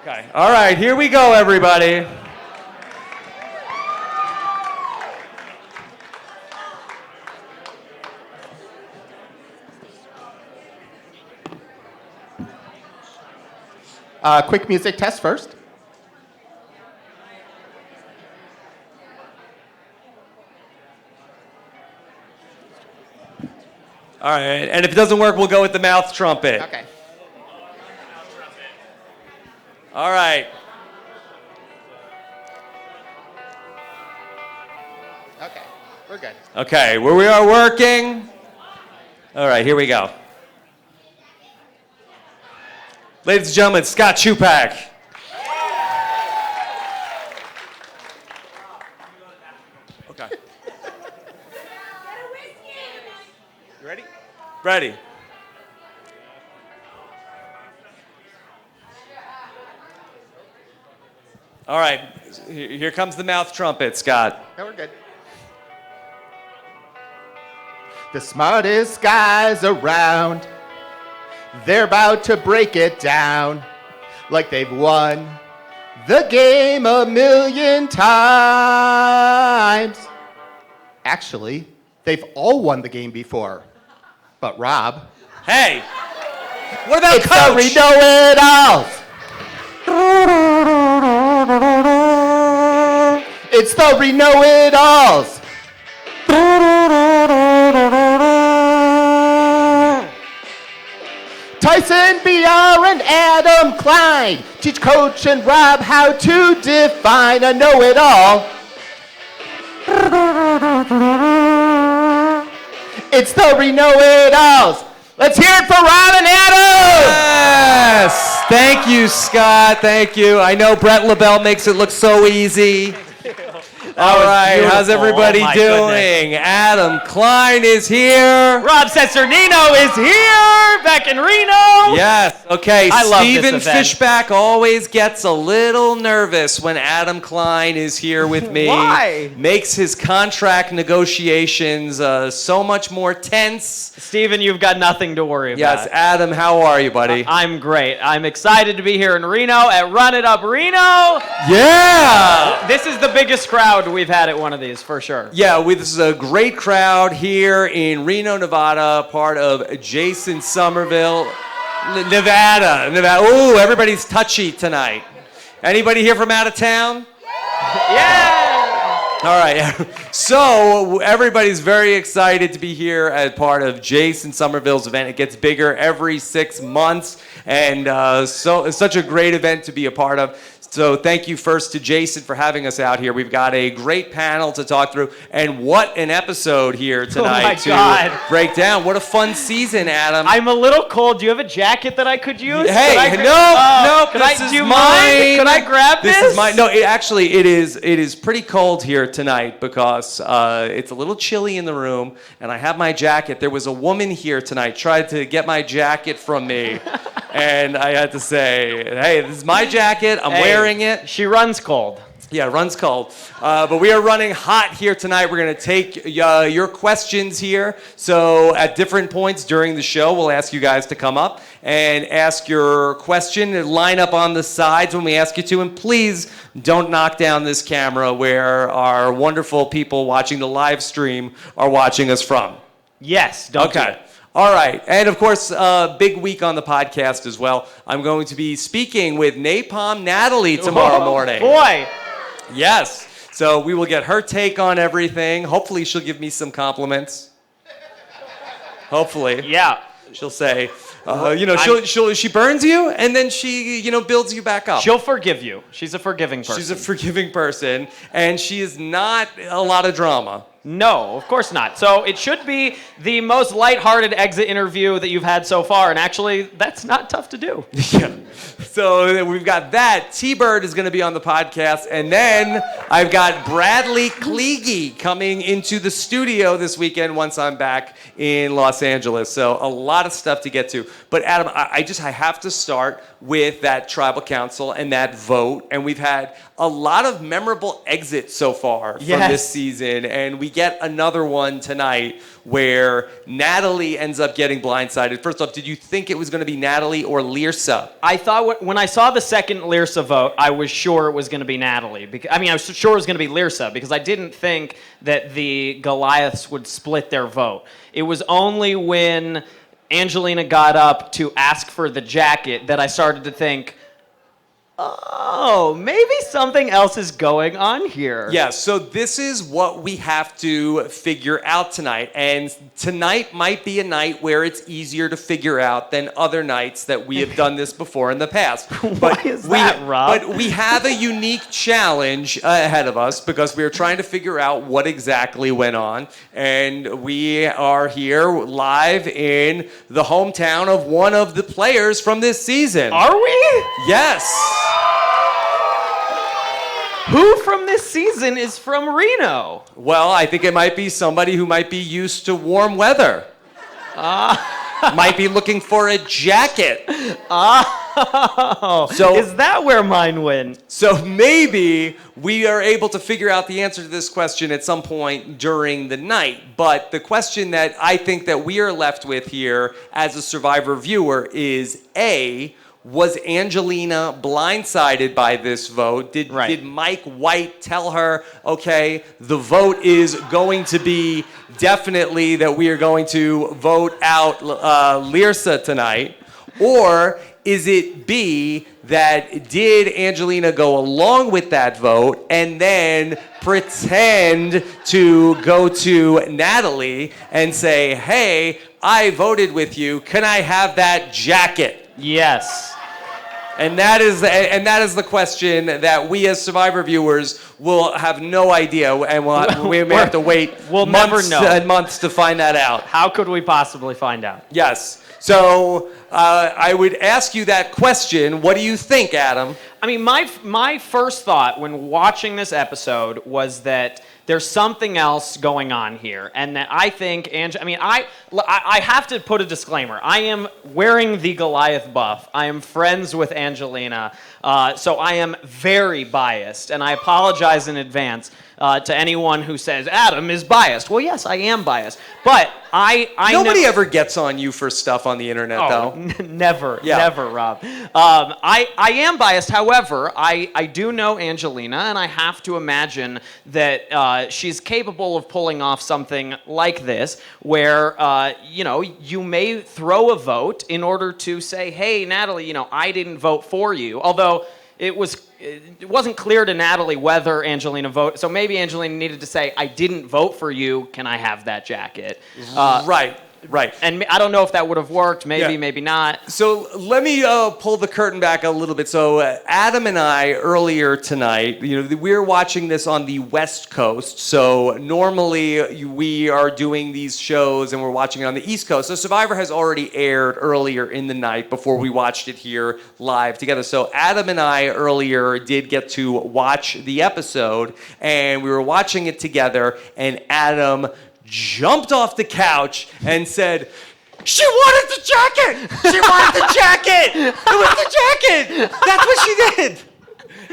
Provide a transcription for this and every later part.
Okay. All right, here we go, everybody. Quick music test first. All right, and if it doesn't work, we'll go with the mouth trumpet. Okay. All right. Okay, we're good. Okay, where we are working. All right, here we go. Ladies and gentlemen, Scott Chupak. Okay. You ready? Ready. All right, here comes the mouth trumpet, Scott. No, we're good. The smartest guys around, they're about to break it down like they've won the game a million times. Actually, they've all won the game before. But Rob. Hey, what about it's Coach? We know it all. It's the we know it alls. Tyson, BR, and Adam Klein teach Coach and Rob how to define a know-it-all. It's the we know-it-alls. Let's hear it for Rob and Adam! Yes! Thank you, Scott. Thank you. I know Brett LaBelle makes it look so easy. All right, how's everybody doing? Goodness. Adam Klein is here. Rob Cesarnino is here, back in Reno. Yes, okay. I love Steven this event. Fishback always gets a little nervous when Adam Klein is here with me. Why? Makes his contract negotiations so much more tense. Steven, you've got nothing to worry about. Yes, Adam, how are you, buddy? I'm great. I'm excited to be here in Reno at Run It Up Reno. Yeah! This is the biggest crowd we've had at one of these, for sure. Yeah, this is a great crowd here in Reno, Nevada, part of Jason Somerville, Nevada. Ooh, everybody's touchy tonight. Anybody here from out of town? Yeah! All right, so everybody's very excited to be here as part of Jason Somerville's event. It gets bigger every 6 months, and so it's such a great event to be a part of. So thank you first to Jason for having us out here. We've got a great panel to talk through, and what an episode here tonight to break down. What a fun season, Adam. I'm a little cold. Do you have a jacket that I could use? Hey, no, this is do you mine. mind? Could I grab this? This is mine. No, it is pretty cold here tonight because it's a little chilly in the room, and I have my jacket. There was a woman here tonight tried to get my jacket from me, and I had to say, hey, this is my jacket. I'm wearing it. She runs cold. Yeah, runs cold. But we are running hot here tonight. We're going to take your questions here. So at different points during the show, we'll ask you guys to come up and ask your question and line up on the sides when we ask you to. And please don't knock down this camera where our wonderful people watching the live stream are watching us from. Yes, don't do it. All right. And, of course, big week on the podcast as well. I'm going to be speaking with Napalm Natalie tomorrow morning. Boy. Yes. So we will get her take on everything. Hopefully she'll give me some compliments. Hopefully. Yeah. She'll say, she burns you and then she, builds you back up. She'll forgive you. She's a forgiving person. She's a forgiving person, and she is not a lot of drama. No, of course not. So it should be the most lighthearted exit interview that you've had so far, and actually, that's not tough to do. Yeah. So we've got that. T-Bird is going to be on the podcast, and then I've got Bradley Kleege coming into the studio this weekend once I'm back in Los Angeles. So a lot of stuff to get to. But Adam, I have to start with that tribal council and that vote, and we've had a lot of memorable exits so far from this season, and we get another one tonight where Natalie ends up getting blindsided. First off, did you think it was going to be Natalie or Lyrsa? I thought when I saw the second Lyrsa vote, I was sure it was going to be Natalie. I was sure it was going to be Lyrsa because I didn't think that the Goliaths would split their vote. It was only when Angelina got up to ask for the jacket that I started to think, oh, maybe something else is going on here. Yeah, so this is what we have to figure out tonight. And tonight might be a night where it's easier to figure out than other nights that we have done this before in the past. Why is that, Rob? But we have a unique challenge ahead of us because we are trying to figure out what exactly went on. And we are here live in the hometown of one of the players from this season. Are we? Yes. Who from this season is from Reno? Well, I think it might be somebody who might be used to warm weather. Might be looking for a jacket. Oh, So- is that where mine went? So maybe we are able to figure out the answer to this question at some point during the night. But the question that I think that we are left with here as a Survivor viewer is A, was Angelina blindsided by this vote? Did Mike White tell her, okay, the vote is going to be definitely that we are going to vote out Lyrsa tonight? Or is it B, that did Angelina go along with that vote and then pretend to go to Natalie and say, hey, I voted with you, can I have that jacket? Yes. And that is the question that we as Survivor viewers will have no idea, and we may have to wait months and months to find that out. How could we possibly find out? Yes. So I would ask you that question. What do you think, Adam? I mean, my first thought when watching this episode was that there's something else going on here, and that I think I have to put a disclaimer. I am wearing the Goliath buff. I am friends with Angelina, so I am very biased, and I apologize in advance to anyone who says Adam is biased. Well, yes, I am biased, but Nobody ever gets on you for stuff on the internet, though. Never, Rob. I am biased. However, I do know Angelina, and I have to imagine that she's capable of pulling off something like this, where you may throw a vote in order to say, hey, Natalie, I didn't vote for you. Although it wasn't clear to Natalie whether Angelina voted. So maybe Angelina needed to say, I didn't vote for you. Can I have that jacket? Right. And I don't know if that would have worked. Maybe, maybe not. So let me pull the curtain back a little bit. So Adam and I earlier tonight, we're watching this on the West Coast. So normally we are doing these shows and we're watching it on the East Coast. So Survivor has already aired earlier in the night before we watched it here live together. So Adam and I earlier did get to watch the episode, and we were watching it together, and Adam jumped off the couch and said, she wanted the jacket! She wanted the jacket! It was the jacket! That's what she did!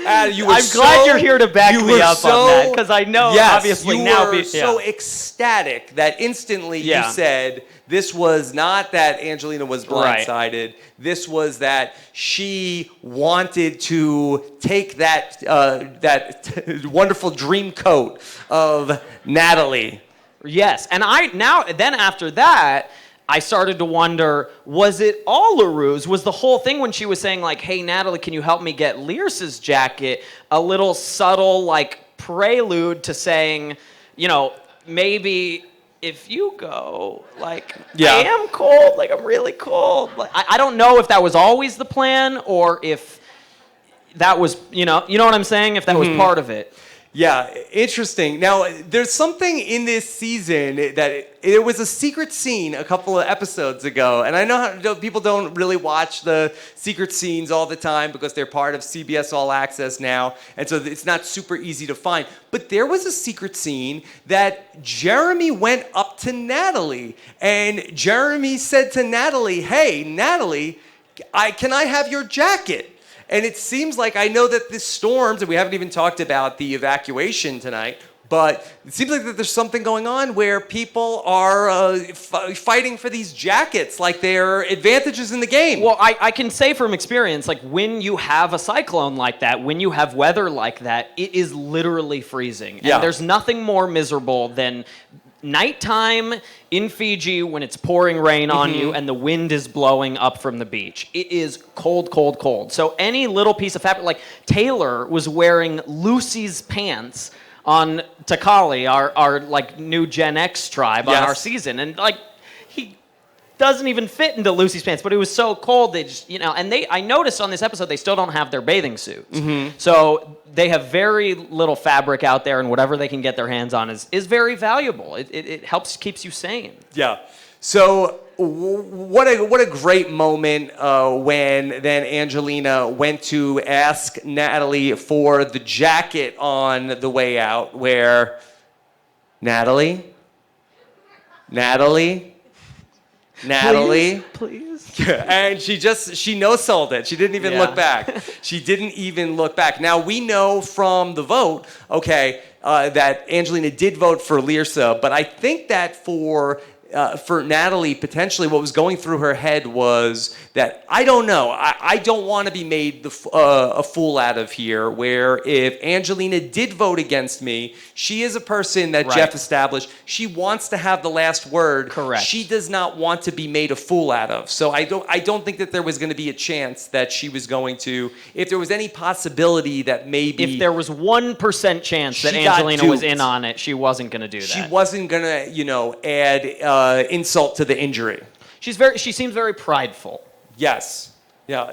I'm glad you're here to back me up on that, because I know, obviously, now... You were so ecstatic that instantly you said this was not that Angelina was blindsided. Right. This was that she wanted to take that wonderful dream coat of Natalie. Yes, and then after that, I started to wonder, was it all a ruse? Was the whole thing when she was saying, like, hey, Natalie, can you help me get Lyrsa's jacket, a little subtle, like, prelude to saying, maybe if you go, like, I am cold, like, I'm really cold. Like, I don't know if that was always the plan or if that was, you know what I'm saying? If that was part of it. Yeah, interesting. Now, there's something in this season that there was a secret scene a couple of episodes ago, and I know how people don't really watch the secret scenes all the time because they're part of CBS All Access now, and so it's not super easy to find. But there was a secret scene that Jeremy went up to Natalie, and Jeremy said to Natalie, hey, Natalie, can I have your jacket? And it seems like, I know that the storms, and we haven't even talked about the evacuation tonight, But it seems like that there's something going on where people are fighting for these jackets like they're advantages in the game. Well, I can say from experience, like when you have a cyclone like that, when you have weather like that, it is literally freezing. And there's nothing more miserable than nighttime in Fiji when it's pouring rain on you and the wind is blowing up from the beach. It is cold, cold, cold. So any little piece of fabric, like Taylor was wearing Lucy's pants on Takali, our like new Gen X tribe on our season, and like he doesn't even fit into Lucy's pants, but it was so cold they just, and I noticed on this episode they still don't have their bathing suits. So they have very little fabric out there, and whatever they can get their hands on is very valuable. It keeps you sane. Yeah. So what a great moment when then Angelina went to ask Natalie for the jacket on the way out, where Natalie, Please. and she no-sold it. She didn't even look back. She didn't even look back. Now we know from the vote, that Angelina did vote for Lyrsa, but I think that for Natalie, potentially what was going through her head was that, I don't know, I don't want to be made a fool out of here, where if Angelina did vote against me, she is a person that Jeff established. She wants to have the last word. Correct. She does not want to be made a fool out of. So I don't think that there was going to be a chance that she was going to, if there was any possibility that maybe... If there was 1% chance that Angelina was in on it, she wasn't going to do that. She wasn't going to, add insult to the injury. She seems very prideful. Yes. Yeah.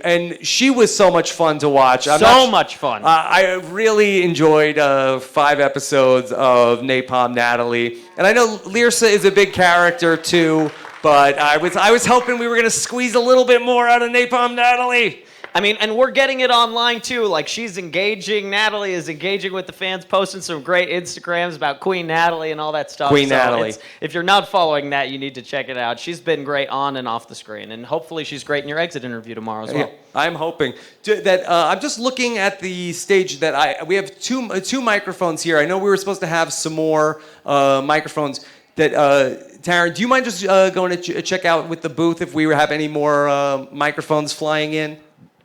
And she was so much fun to watch. Much fun. I really enjoyed 5 episodes of Napalm Natalie, and I know Lyrsa is a big character too. But I was hoping we were gonna squeeze a little bit more out of Napalm Natalie. I mean, and we're getting it online too. Like, she's engaging. Natalie is engaging with the fans, posting some great Instagrams about Queen Natalie and all that stuff. Natalie. If you're not following that, you need to check it out. She's been great on and off the screen, and hopefully she's great in your exit interview tomorrow as well. Yeah, I'm hoping that. I'm just looking at the stage that we have two microphones here. I know we were supposed to have some more microphones. That Taryn, do you mind just going to check out with the booth if we have any more microphones flying in?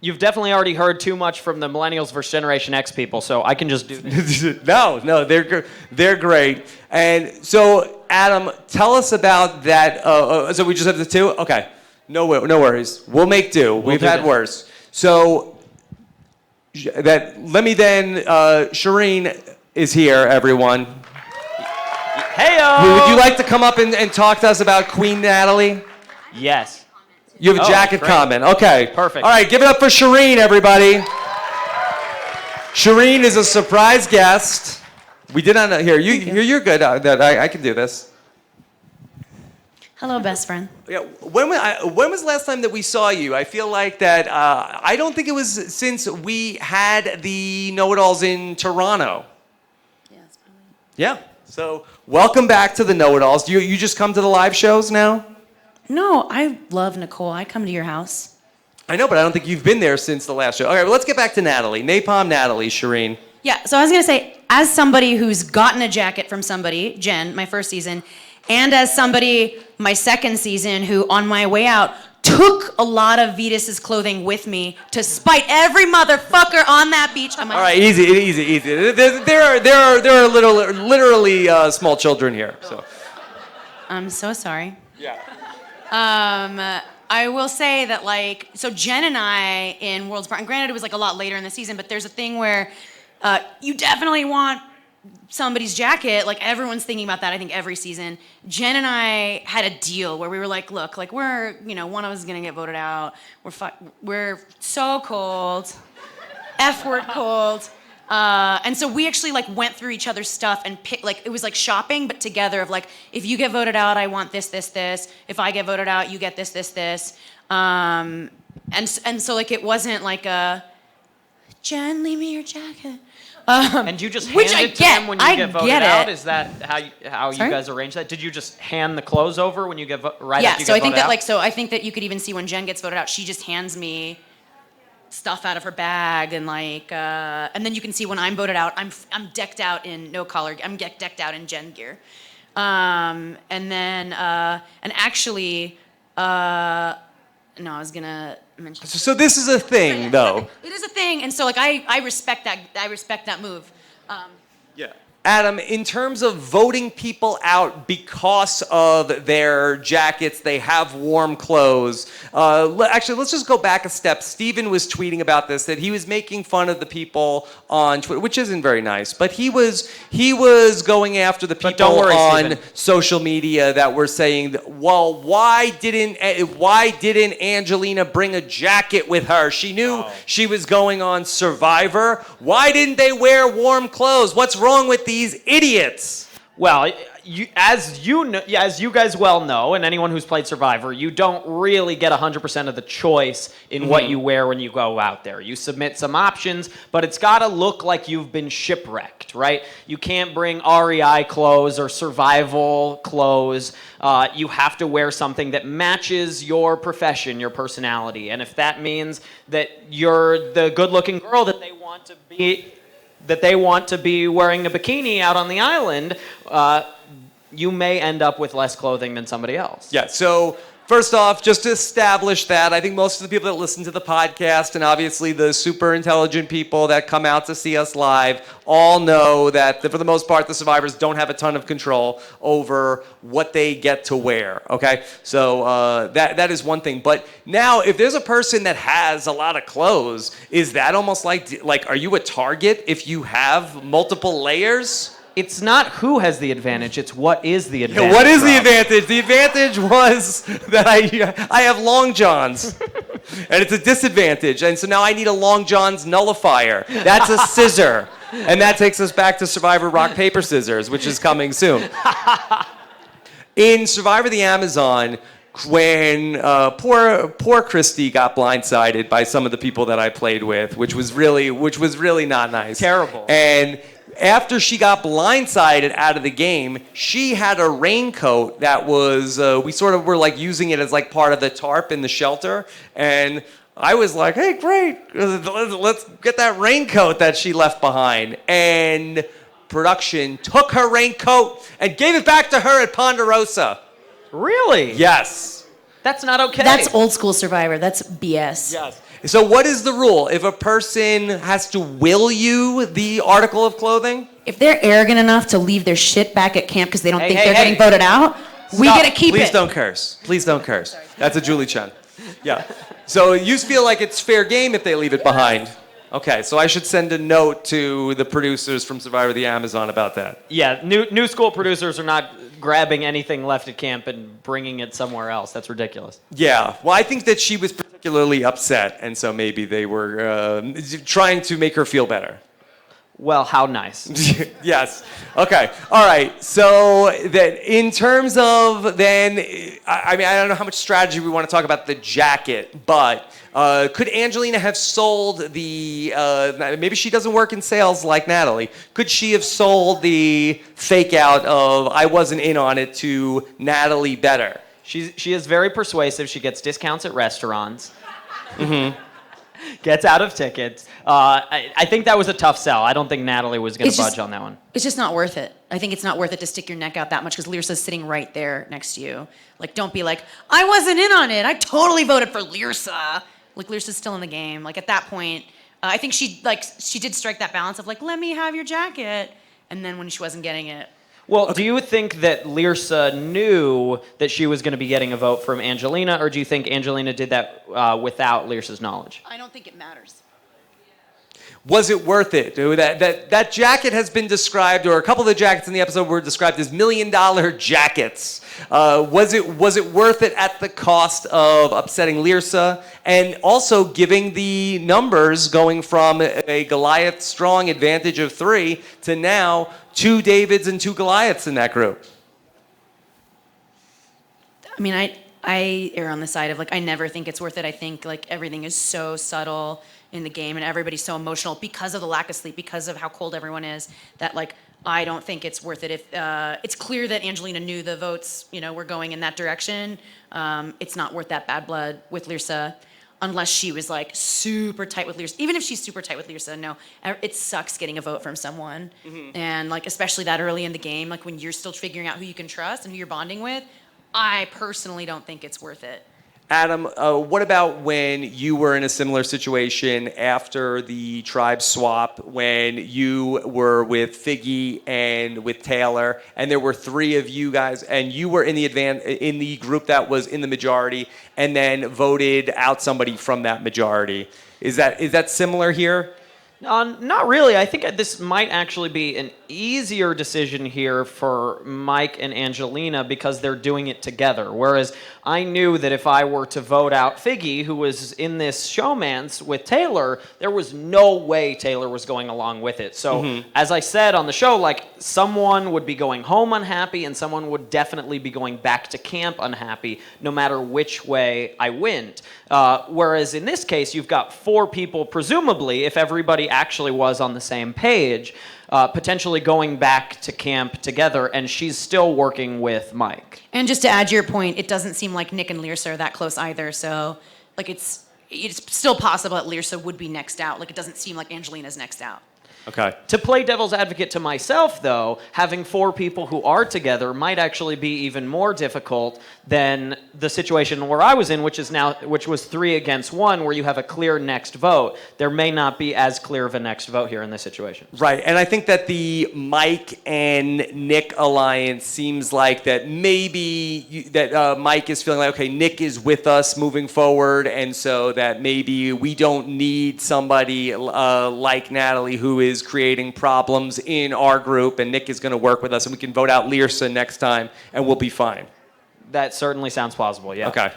You've definitely already heard too much from the Millennials versus Generation X people, so I can just do this. No, they're great. And so, Adam, tell us about that. So we just have the 2? Okay, no worries. We'll make do. We've had worse. So let me then. Shireen is here, everyone. Heyo! Would you like to come up and talk to us about Queen Natalie? Yes. You have a jacket comment. Okay. Perfect. All right, give it up for Shireen, everybody. Shireen is a surprise guest. We did not know. Here, you're good. I can do this. Hello, best friend. Yeah. When was the last time that we saw you? I feel like that. I don't think it was since we had the Know-It-Alls in Toronto. Yeah, it's probably. Yeah. So welcome back to the Know-It-Alls. Do you just come to the live shows now? No, I love Nicole. I come to your house. I know, but I don't think you've been there since the last show. Okay, well, let's get back to Natalie. Napalm Natalie, Shireen. Yeah, so I was going to say, as somebody who's gotten a jacket from somebody, Jen, my first season, and as somebody, my second season, who on my way out took a lot of Vetus's clothing with me to spite every motherfucker on that beach. All right, easy. There are literally small children here. So. I'm so sorry. Yeah. I will say that, like, so Jen and I in Worlds Apart, and granted it was like a lot later in the season, but there's a thing where you definitely want somebody's jacket. Like, everyone's thinking about that, I think, every season. Jen and I had a deal where we were like, look, like, we're, one of us is going to get voted out. We're so cold. F-word cold. And so we actually like went through each other's stuff and picked, like, it was like shopping, but together of like, if you get voted out, I want this. If I get voted out, you get this. And so like, it wasn't like a, Jen, leave me your jacket. And you just hand it to him when you get voted out? Is that how you guys arrange that? Did you just hand the clothes over when you get after you get voted out? I think that you could even see when Jen gets voted out, she just hands me stuff out of her bag and and then you can see when I'm voted out, I'm decked out in no collar. I'm decked out in Jen gear. And then and actually no, I was gonna mention. So this is a thing, though. It is a thing, and so I respect that. I respect that move. Yeah. Adam, in terms of voting people out because of their jackets, they have warm clothes. Actually, let's just go back a step. Steven was tweeting about this, that he was making fun of the people on Twitter, which isn't very nice, but he was going after the people on Steven. Social media that were saying, well, why didn't Angelina bring a jacket with her? She knew she was going on Survivor. Why didn't they wear warm clothes? What's wrong with these idiots? Well, as you guys well know, and anyone who's played Survivor, you don't really get 100% of the choice in what you wear when you go out there. You submit some options, but it's got to look like you've been shipwrecked, right? You can't bring REI clothes or survival clothes. You have to wear something that matches your profession, your personality. And if that means that you're the good-looking girl that they want to be wearing a bikini out on the island, you may end up with less clothing than somebody else. Yeah, so first off, just to establish that, I think most of the people that listen to the podcast and obviously the super intelligent people that come out to see us live all know that for the most part, the survivors don't have a ton of control over what they get to wear, okay? So that is one thing. But now, if there's a person that has a lot of clothes, is that almost like are you a target if you have multiple layers? It's not who has the advantage, it's what is the advantage. What is the advantage? The advantage was that I have long johns, and it's a disadvantage. And so now I need a long johns nullifier. That's a scissor. And that takes us back to Survivor Rock, Paper, Scissors, which is coming soon. In Survivor the Amazon, when poor Christy got blindsided by some of the people that I played with, which was really not nice. Terrible. And after she got blindsided out of the game, she had a raincoat that was, we sort of were like using it as like part of the tarp in the shelter. And I was like, hey, great, let's get that raincoat that she left behind. And production took her raincoat and gave it back to her at Ponderosa. Really? Yes. That's not okay. That's old school Survivor. That's BS. Yes. So what is the rule? If a person has to will you the article of clothing? If they're arrogant enough to leave their shit back at camp because they don't think they're hey. getting voted out, we get to keep it. Please don't curse. Please don't curse. That's a Julie Chen. Yeah. So you feel like it's fair game if they leave it behind. Okay, so I should send a note to the producers from Survivor the Amazon about that. Yeah, new school producers are not grabbing anything left at camp and bringing it somewhere else. That's ridiculous. Yeah, well, I think that she was particularly upset, and so maybe they were trying to make her feel better. Well, how nice. Yes. Okay. All right. So that in terms of then, I mean, I don't know how much strategy we want to talk about the jacket, but could Angelina have sold the, maybe she doesn't work in sales like Natalie. Could she have sold the fake out of I wasn't in on it to Natalie better? She is very persuasive. She gets discounts at restaurants. Mm-hmm. Gets out of tickets. I think that was a tough sell. I don't think Natalie was going to budge on that one. It's just not worth it. I think it's not worth it to stick your neck out that much because Lyrsa's sitting right there next to you. Like, don't be like, I wasn't in on it. I totally voted for Lyrsa. Like, Lyrsa's still in the game. Like, at that point, I think she did strike that balance of like, let me have your jacket. And then when she wasn't getting it. Well, do you think that Lyrsa knew that she was going to be getting a vote from Angelina, or do you think Angelina did that without Lyrsa's knowledge? I don't think it matters. Was it worth it? That jacket has been described, or a couple of the jackets in the episode were described as $1 million jackets. Was it worth it at the cost of upsetting Lyrsa and also giving the numbers going from a Goliath strong advantage of 3 to now 2 Davids and 2 Goliaths in that group? I mean, I err on the side of like, I never think it's worth it. I think like everything is so subtle in the game and everybody's so emotional because of the lack of sleep, because of how cold everyone is, that like, I don't think it's worth it. If it's clear that Angelina knew the votes, were going in that direction, it's not worth that bad blood with Lyrsa. unless she was like super tight with Lyrsa. Even if she's super tight with Lyrsa, no, it sucks getting a vote from someone. And like, especially that early in the game, like when you're still figuring out who you can trust and who you're bonding with, I personally don't think it's worth it. Adam, what about when you were in a similar situation after the tribe swap, when you were with Figgy and with Taylor, and there were three of you guys, and you were in the group that was in the majority, and then voted out somebody from that majority? Is that similar here? Not really. I think this might actually be an easier decision here for Mike and Angelina because they're doing it together. Whereas I knew that if I were to vote out Figgy, who was in this showmance with Taylor, there was no way Taylor was going along with it. So as I said on the show, like someone would be going home unhappy and someone would definitely be going back to camp unhappy no matter which way I went. Whereas in this case, you've got four people, presumably, if everybody actually was on the same page, potentially going back to camp together, and she's still working with Mike. And just to add to your point, it doesn't seem like Nick and Lyrsa are that close either. So, like, it's still possible that Lyrsa would be next out. Like, it doesn't seem like Angelina's next out. Okay. To play devil's advocate to myself, though, having four people who are together might actually be even more difficult than the situation where I was in, which was 3 against 1, where you have a clear next vote. There may not be as clear of a next vote here in this situation. Right, and I think that the Mike and Nick alliance seems like that maybe Mike is feeling like, okay, Nick is with us moving forward, and so that maybe we don't need somebody like Natalie who is creating problems in our group, and Nick is going to work with us, and we can vote out Lyrsa next time, and we'll be fine. That certainly sounds plausible, yeah. Okay.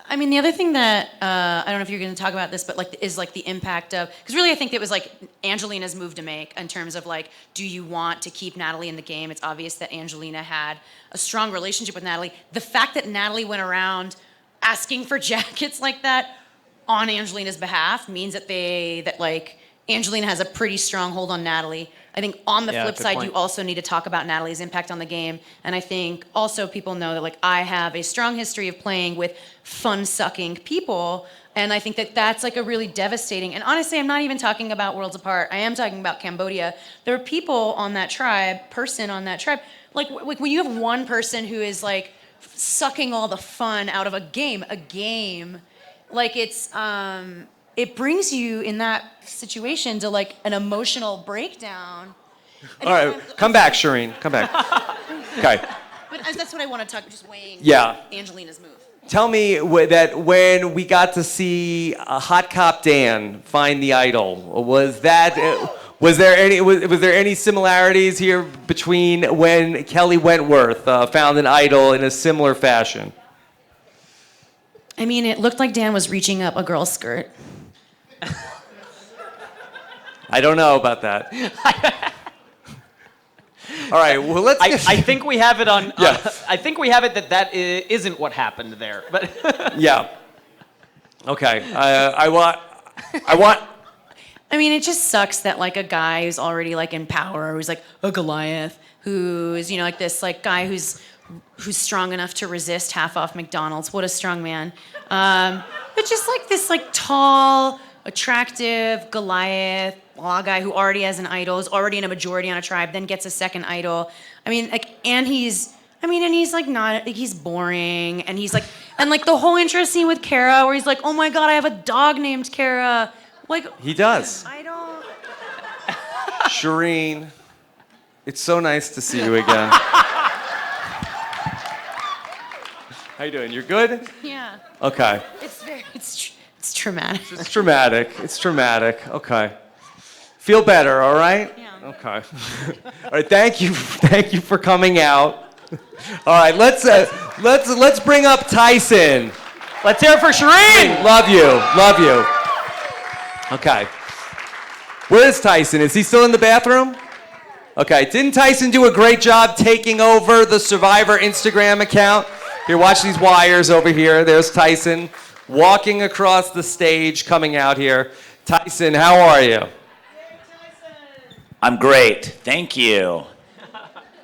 I mean, the other thing that, I don't know if you're going to talk about this, but like, is like the impact of, because really I think it was like Angelina's move to make in terms of like, do you want to keep Natalie in the game? It's obvious that Angelina had a strong relationship with Natalie. The fact that Natalie went around asking for jackets like that on Angelina's behalf means that like Angelina has a pretty strong hold on Natalie. I think on the flip side, you also need to talk about Natalie's impact on the game. And I think also people know that like I have a strong history of playing with fun-sucking people. And I think that that's like a really devastating, and honestly, I'm not even talking about Worlds Apart. I am talking about Cambodia. There are people on that tribe, like when you have one person who is like sucking all the fun out of a game, like it brings you in that situation to like an emotional breakdown. All right, come back, Shireen. Come back. Okay. But that's what I want to talk, just weighing Angelina's move. Tell me that when we got to see Hot Cop Dan find the idol, was there any similarities here between when Kelly Wentworth found an idol in a similar fashion? I mean, it looked like Dan was reaching up a girl's skirt. I don't know about that. All right, well, let's. I think we have it on. Yeah. I think we have it that isn't what happened there. But yeah. Okay. I want. I mean, it just sucks that like a guy who's already like in power, who's like a Goliath, who's like this like guy who's strong enough to resist half off McDonald's. What a strong man. But just like this like tall, attractive Goliath law guy who already has an idol, is already in a majority on a tribe, then gets a second idol. I mean, like, and he's like not, like, he's boring, and he's like, and like the whole intro scene with Kara where he's like, oh my God, I have a dog named Kara. Like, he does. I don't. Shireen, it's so nice to see you again. How you doing? You're good? Yeah. Okay. It's traumatic. It's traumatic. It's traumatic. Okay. Feel better, all right? Yeah. Okay. All right, thank you for coming out. All right, let's bring up Tyson. let's hear it for Shireen. Love you. Okay. Where is Tyson? Is he still in the bathroom? Okay, didn't Tyson do a great job taking over the Survivor Instagram account? Here, watch these wires over here. There's Tyson walking across the stage, coming out here. Tyson, how are you? I'm great. Thank you.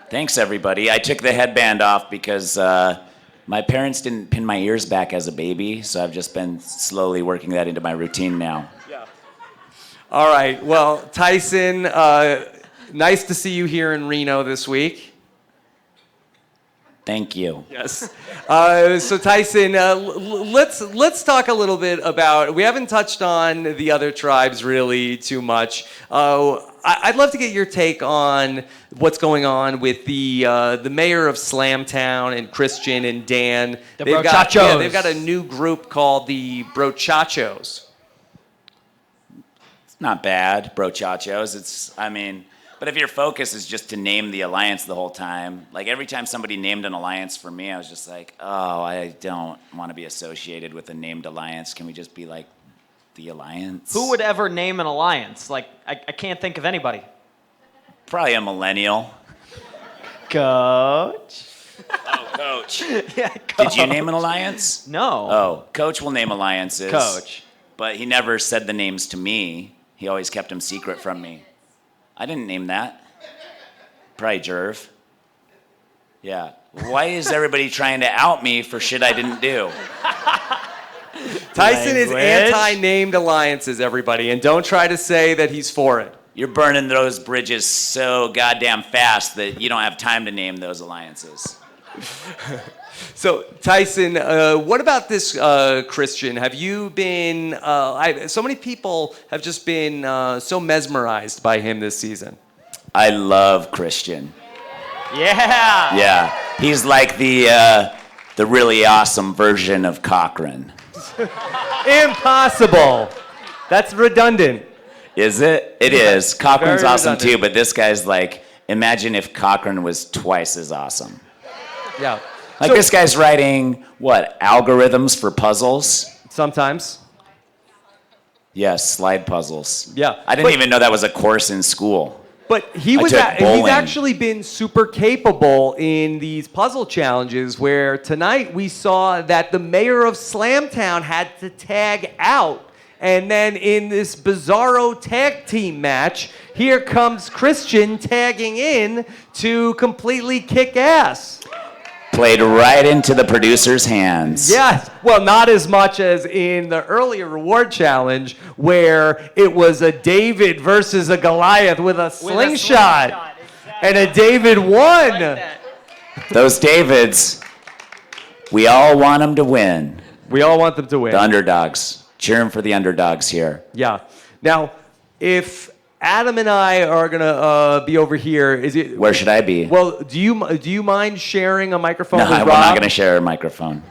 Thanks, everybody. I took the headband off because My parents didn't pin my ears back as a baby, so I've just been slowly working that into my routine now. Yeah. All right. Well, Tyson, nice to see you here in Reno this week. Thank you. Yes. So Tyson, let's talk a little bit about. We haven't touched on the other tribes really too much. I'd love to get your take on what's going on with the mayor of Slamtown and Christian and Dan. The Brochachos. They've got a new group called the Brochachos. It's not bad, Brochachos. But if your focus is just to name the alliance the whole time, like every time somebody named an alliance for me, I was just like, oh, I don't want to be associated with a named alliance. Can we just be like the alliance? Who would ever name an alliance? Like, I can't think of anybody. Probably a millennial. Coach? Oh, Coach. Yeah, Coach. Did you name an alliance? No. Oh, Coach will name alliances. Coach. But he never said the names to me. He always kept them secret from me. I didn't name that. Probably Jerv. Yeah. Why is everybody trying to out me for shit I didn't do? Tyson is Language. anti-named alliances, everybody, and don't try to say that he's for it. You're burning those bridges so goddamn fast that you don't have time to name those alliances. So, Tyson, what about this Christian? Have you been, so many people have just been so mesmerized by him this season. I love Christian. Yeah. Yeah. He's like the really awesome version of Cochran. Impossible. That's redundant. Is it? It is. Cochran's Very awesome redundant. too, but this guy's like, imagine if Cochran was twice as awesome. Yeah. Like this guy's writing, what, algorithms for puzzles? Sometimes. Yes, slide puzzles. Yeah. I didn't even know that was a course in school. But he's took bowling. actually been super capable in these puzzle challenges where tonight we saw that the mayor of Slamtown had to tag out. And then in this bizarro tag team match, here comes Christian tagging in to completely kick ass. Played right into the producer's hands. Yes, well, not as much as in the earlier reward challenge where it was a David versus a Goliath with a slingshot. Exactly. And a David won. Those Davids, we all want them to win. We all want them to win. The underdogs. Cheering for the underdogs here. Yeah. Now, if Adam and I are gonna be over here, is it? Where should I be? Well, do you mind sharing a microphone No, with I'm Rob? not going to share a microphone.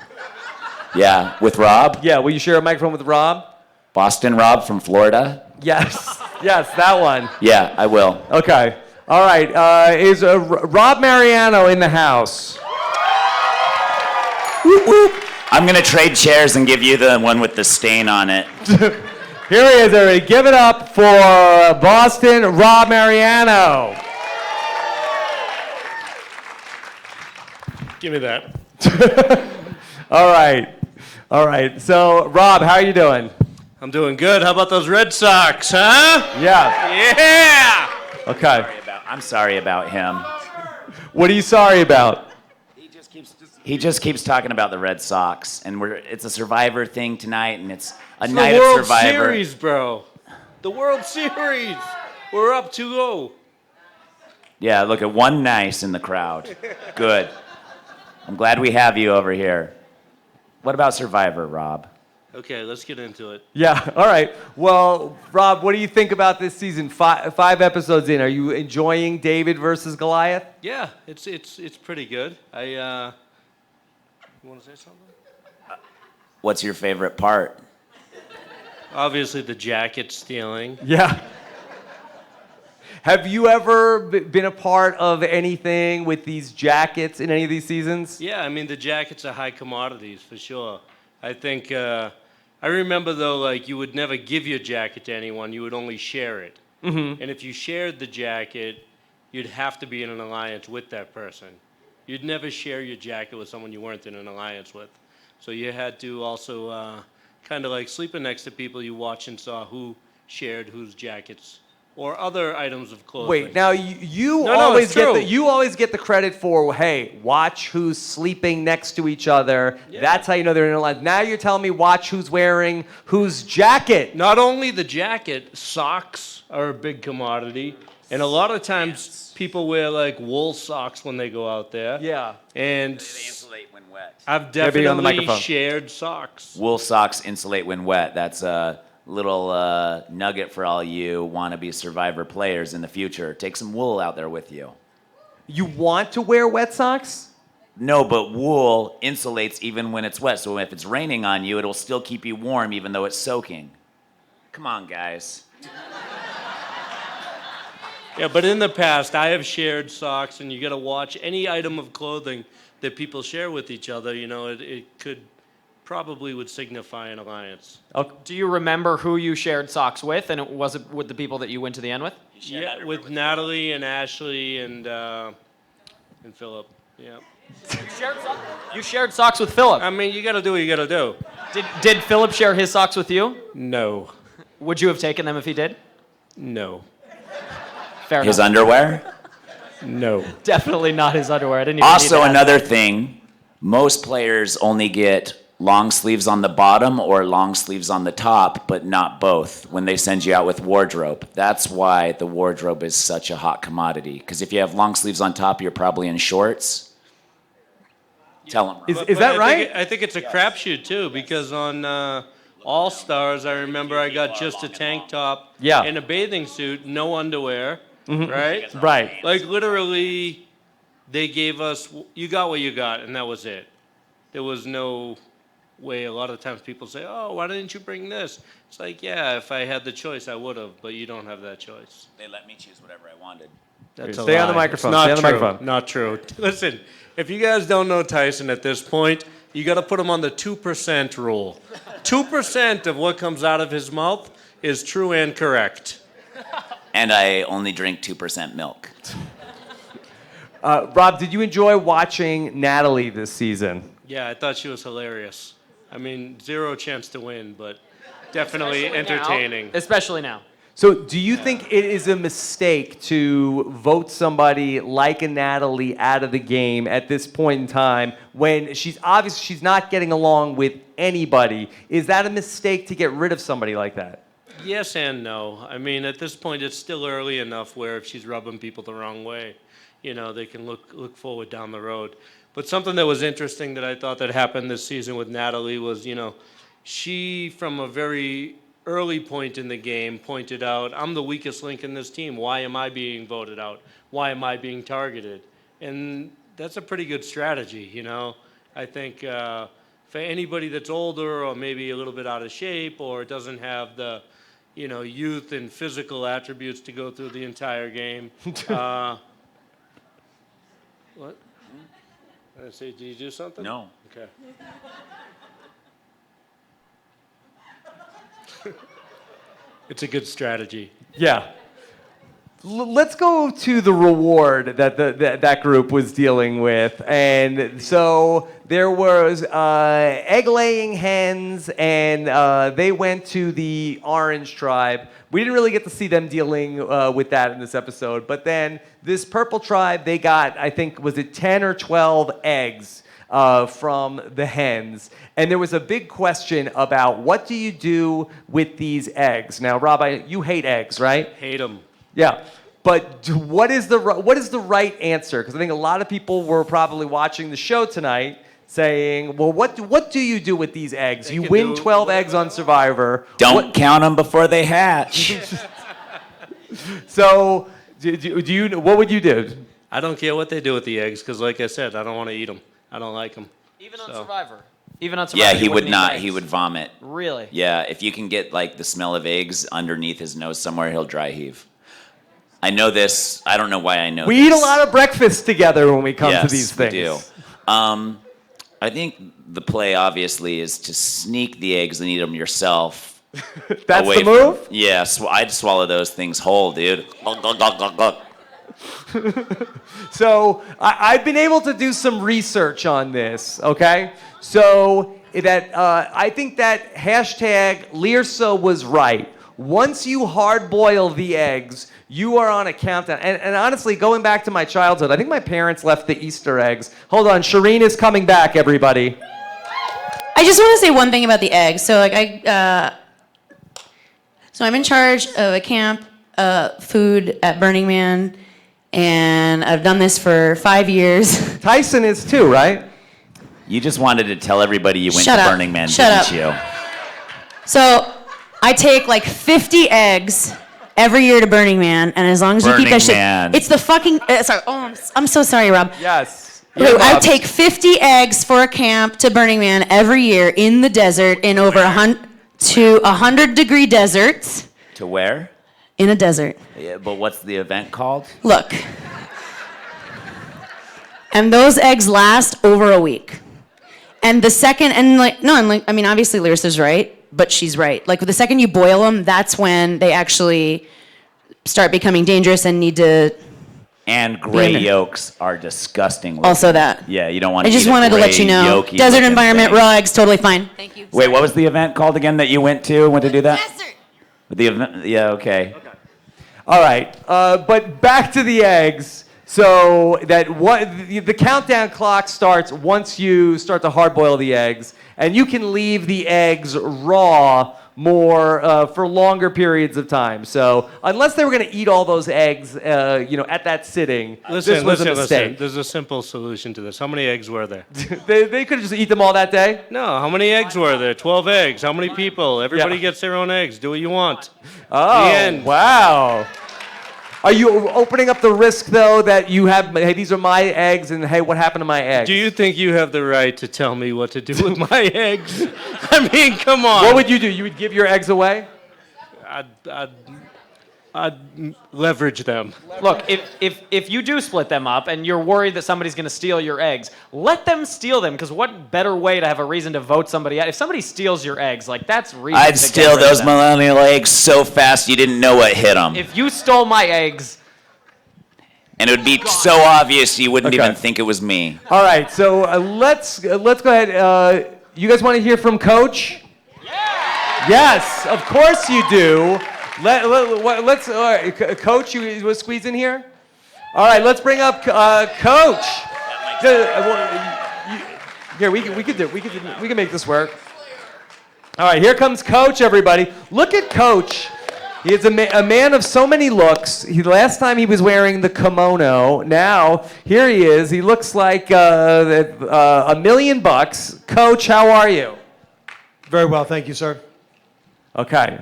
Yeah, with Rob? Yeah, will you share a microphone with Rob? Boston Rob from Florida? Yes, yes, that one. Yeah, I will. Okay. All right. Is Rob Mariano in the house? Whoop, whoop. I'm going to trade chairs and give you the one with the stain on it. Here he is, everybody. Give it up for Boston, Rob Mariano. Give me that. All right. All right. So, Rob, how are you doing? I'm doing good. How about those Red Sox, huh? Yeah. Yeah! Okay. I'm sorry about him. What are you sorry about? He just keeps talking about the Red Sox, and it's a Survivor thing tonight, and it's a It's night the of World Survivor. Series, bro. The World Series. We're up 2-0. Yeah, look at one nice in the crowd. Good. I'm glad we have you over here. What about Survivor, Rob? Okay, let's get into it. Yeah. All right. Well, Rob, what do you think about this season? Five episodes in. Are you enjoying David versus Goliath? Yeah, it's pretty good. You want to say something? What's your favorite part? Obviously, the jacket stealing. Yeah. Have you ever been a part of anything with these jackets in any of these seasons? Yeah, I mean, the jackets are high commodities, for sure. I think, I remember, though, like, you would never give your jacket to anyone. You would only share it. Mm-hmm. And if you shared the jacket, you'd have to be in an alliance with that person. You'd never share your jacket with someone you weren't in an alliance with. So you had to also kind of like sleeping next to people you watched and saw who shared whose jackets or other items of clothing. Wait, now you No, always it's get true. you always get the credit for, hey, watch who's sleeping next to each other. Yeah. That's how you know they're in a line. Now you're telling me watch who's wearing whose jacket. Not only the jacket, socks are a big commodity. And a lot of times people wear like wool socks when they go out there. Yeah. And They insulate when wet. I've Gabby, on the definitely microphone. shared socks. Wool socks insulate when wet. That's a little nugget for all you wannabe Survivor players in the future. Take some wool out there with you. You want to wear wet socks? No, but wool insulates even when it's wet. So if it's raining on you, it'll still keep you warm even though it's soaking. Come on, guys. Yeah, but in the past, I have shared socks, and you got to watch any item of clothing that people share with each other. You know, it could probably would signify an alliance. Do you remember who you shared socks with, and was it with the people that you went to the end with? Yeah, with Natalie and Ashley and Philip. Yeah. You shared socks with Philip. I mean, you got to do what you got to do. Did Philip share his socks with you? No. Would you have taken them if he did? No. Fair His enough. underwear? No. Definitely not his underwear. I didn't even Also, need to ask. another thing, most players only get long sleeves on the bottom or long sleeves on the top, but not both when they send you out with wardrobe. That's why the wardrobe is such a hot commodity. Because if you have long sleeves on top, you're probably in shorts. Tell them. Is that right? I think it's a crapshoot, too, because on All Stars, I remember I got just a tank top Yeah. and a bathing suit, no underwear, right? Right. Like, literally, they gave us, you got what you got, and that was it. There was no way. A lot of times people say, oh, why didn't you bring this? It's like, yeah, if I had the choice, I would have, but you don't have that choice. They let me choose whatever I wanted. That's Stay on the microphone. It's not Stay on the true. microphone. Not true. Listen, if you guys don't know Tyson at this point, you got to put him on the 2% rule. 2% of what comes out of his mouth is true and correct. And I only drink 2% milk. Rob, did you enjoy watching Natalie this season? Yeah, I thought she was hilarious. I mean, zero chance to win, but definitely Especially now. entertaining. Especially now. So do you think it is a mistake to vote somebody like a Natalie out of the game at this point in time when she's not getting along with anybody? Is that a mistake to get rid of somebody like that? Yes and no. I mean, at this point, it's still early enough where if she's rubbing people the wrong way, you know, they can look forward down the road. But something that was interesting that I thought that happened this season with Natalie was, you know, she, from a very early point in the game, pointed out, I'm the weakest link in this team. Why am I being voted out? Why am I being targeted? And that's a pretty good strategy, you know. I think for anybody that's older or maybe a little bit out of shape or doesn't have the, you know, youth and physical attributes to go through the entire game. What? Did I say, did you do something? No. Okay. It's a good strategy. Yeah. Let's go to the reward that that group was dealing with. And so there was egg-laying hens, and they went to the Orange Tribe. We didn't really get to see them dealing with that in this episode. But then this Purple Tribe, they got, I think, was it 10 or 12 eggs from the hens. And there was a big question about what do you do with these eggs? Now, Rob, you hate eggs, right? Hate them. Yeah, but what is the right answer? Because I think a lot of people were probably watching the show tonight saying, well, what do you do with these eggs? They You can win do 12 eggs on Survivor. Don't count them before they hatch. So, what would you do? I don't care what they do with the eggs because, like I said, I don't want to eat them. I don't like them. Even on So. Survivor. Even on Survivor. Yeah, he would wouldn't eat not. eggs. He would vomit. Really? Yeah, if you can get like the smell of eggs underneath his nose somewhere, he'll dry heave. I know this. I don't know why I know We this. eat a lot of breakfast together when we come Yes, to these things. we do. I think the play obviously is to sneak the eggs and eat them yourself. That's away the move? From, yeah, I'd swallow those things whole, dude. So I've been able to do some research on this, okay? So that I think that hashtag Lyrsa was right. Once you hard boil the eggs, you are on a countdown. And honestly, going back to my childhood, I think my parents left the Easter eggs. Hold on, Shireen is coming back, everybody. I just want to say one thing about the eggs. So so I'm in charge of a camp food at Burning Man, and I've done this for 5 years. Tyson is too, right? You just wanted to tell everybody you went Shut to up. Burning Man, Shut didn't up. you? So I take like 50 eggs every year to Burning Man, and as long as you keep that shit, Man. it's the fucking. Sorry, I'm so sorry, Rob. Yes. Okay, I take 50 eggs for a camp to Burning Man every year in the desert, in over 100-degree deserts. To where? In a desert. Yeah, but what's the event called? Look. And those eggs last over a week. And the second, I mean, obviously Lyrsa's right, but she's right. Like, the second you boil them, that's when they actually start becoming dangerous and need to. And gray yolks are disgusting looking. Also that. Yeah, you don't want to I just eat a wanted to let gray, you know. yolky Desert looking environment, thing. raw eggs, totally fine. Thank you. Wait, what was the event called again that you went to do that? Desert. The event, yeah, okay. All right, but back to the eggs. So the countdown clock starts once you start to hard boil the eggs, and you can leave the eggs raw for longer periods of time. So unless they were going to eat all those eggs, at that sitting, this was a mistake. There's a simple solution to this. How many eggs were there? They could have just eat them all that day. No, how many eggs were there? 12 eggs. How many people? Everybody gets their own eggs. Do what you want. Oh, The end. wow. Are you opening up the risk, though, that you have, hey, these are my eggs, and hey, what happened to my eggs? Do you think you have the right to tell me what to do with my eggs? I mean, come on. What would you do? You would give your eggs away? I'd leverage them. Look, if you do split them up and you're worried that somebody's going to steal your eggs, let them steal them, because what better way to have a reason to vote somebody out? If somebody steals your eggs, like, that's reason I'd to steal get rid of those them. millennial eggs so fast you didn't know what hit them. If you stole my eggs, And it would be so obvious you wouldn't Okay. even think it was me. All right, so let's go ahead. You guys want to hear from Coach? Yeah! Yes, of course you do. Let's all right, Coach, you want to squeeze in here? All right, let's bring up Coach. Here, we can make this work. All right, here comes Coach, everybody. Look at Coach. He is a man of so many looks. Last time he was wearing the kimono. Now, here he is. He looks like $1 million. Coach, how are you? Very well, thank you, sir. Okay.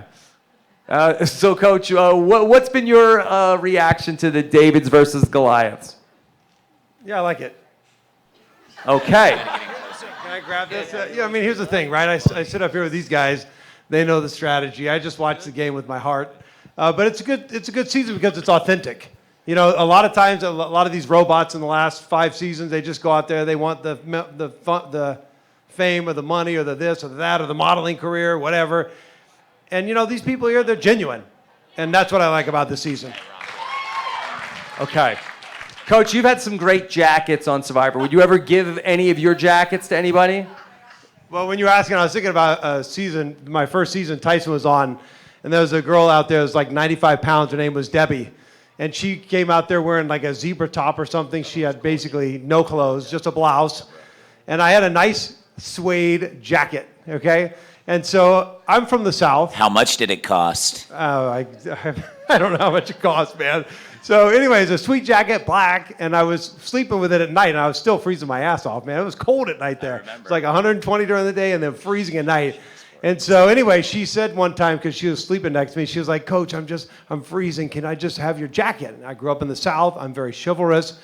So, Coach, what's been your reaction to the Davids versus Goliaths? Yeah, I like it. Okay. Can I grab this? I mean, here's the thing, right? I sit up here with these guys. They know the strategy. I just watch the game with my heart. But it's a good season because it's authentic. You know, a lot of times, a lot of these robots in the last 5 seasons, they just go out there. They want the fame or the money or the this or the that or the modeling career, whatever. And, you know, these people here, they're genuine. And that's what I like about this season. Okay. Coach, you've had some great jackets on Survivor. Would you ever give any of your jackets to anybody? Well, when you were asking, I was thinking about my first season Tyson was on, and there was a girl out there that was like 95 pounds. Her name was Debbie. And she came out there wearing like a zebra top or something. She had basically no clothes, just a blouse. And I had a nice suede jacket, okay? And so I'm from the South. How much did it cost? I don't know how much it cost, man. So anyways, a sweet jacket, black, and I was sleeping with it at night, and I was still freezing my ass off, man. It was cold at night there. It's like 120 during the day and then freezing at night. And so anyway, she said one time, because she was sleeping next to me, she was like, Coach, I'm freezing. Can I just have your jacket? And I grew up in the South. I'm very chivalrous,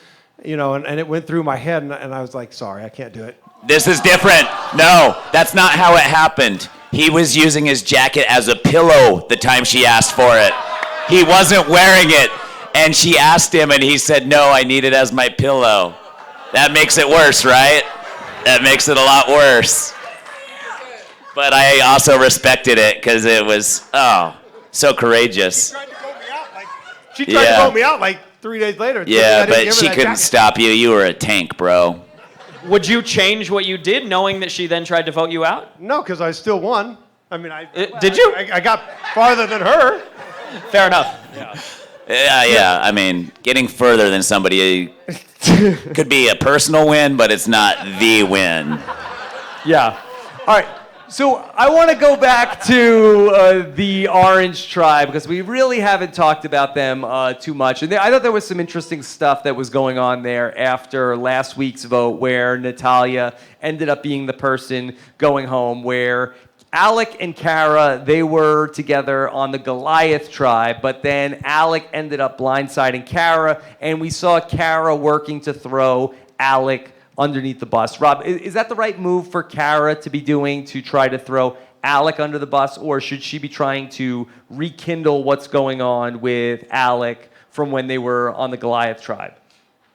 you know, and it went through my head, and I was like, sorry, I can't do it. This is different. No, that's not how it happened. He was using his jacket as a pillow the time she asked for it. He wasn't wearing it. And she asked him, and he said, no, I need it as my pillow. That makes it worse, right? That makes it a lot worse. But I also respected it because it was, so courageous. She tried to vote me out like 3 days later. Yeah, but she couldn't stop you. You were a tank, bro. would you change what you did knowing that she then tried to vote you out? No, because I still won. I mean, Did you? I got farther than her. Fair enough. Yeah. I mean, getting further than somebody could be a personal win, but it's not the win. Yeah. All right. So I want to go back to the Orange Tribe because we really haven't talked about them too much. And I thought there was some interesting stuff that was going on there after last week's vote where Natalia ended up being the person going home, where Alec and Kara, they were together on the Goliath tribe, but then Alec ended up blindsiding Kara, and we saw Kara working to throw Alec underneath the bus. Rob, is that the right move for Kara to be doing, to try to throw Alec under the bus, or should she be trying to rekindle what's going on with Alec from when they were on the Goliath tribe?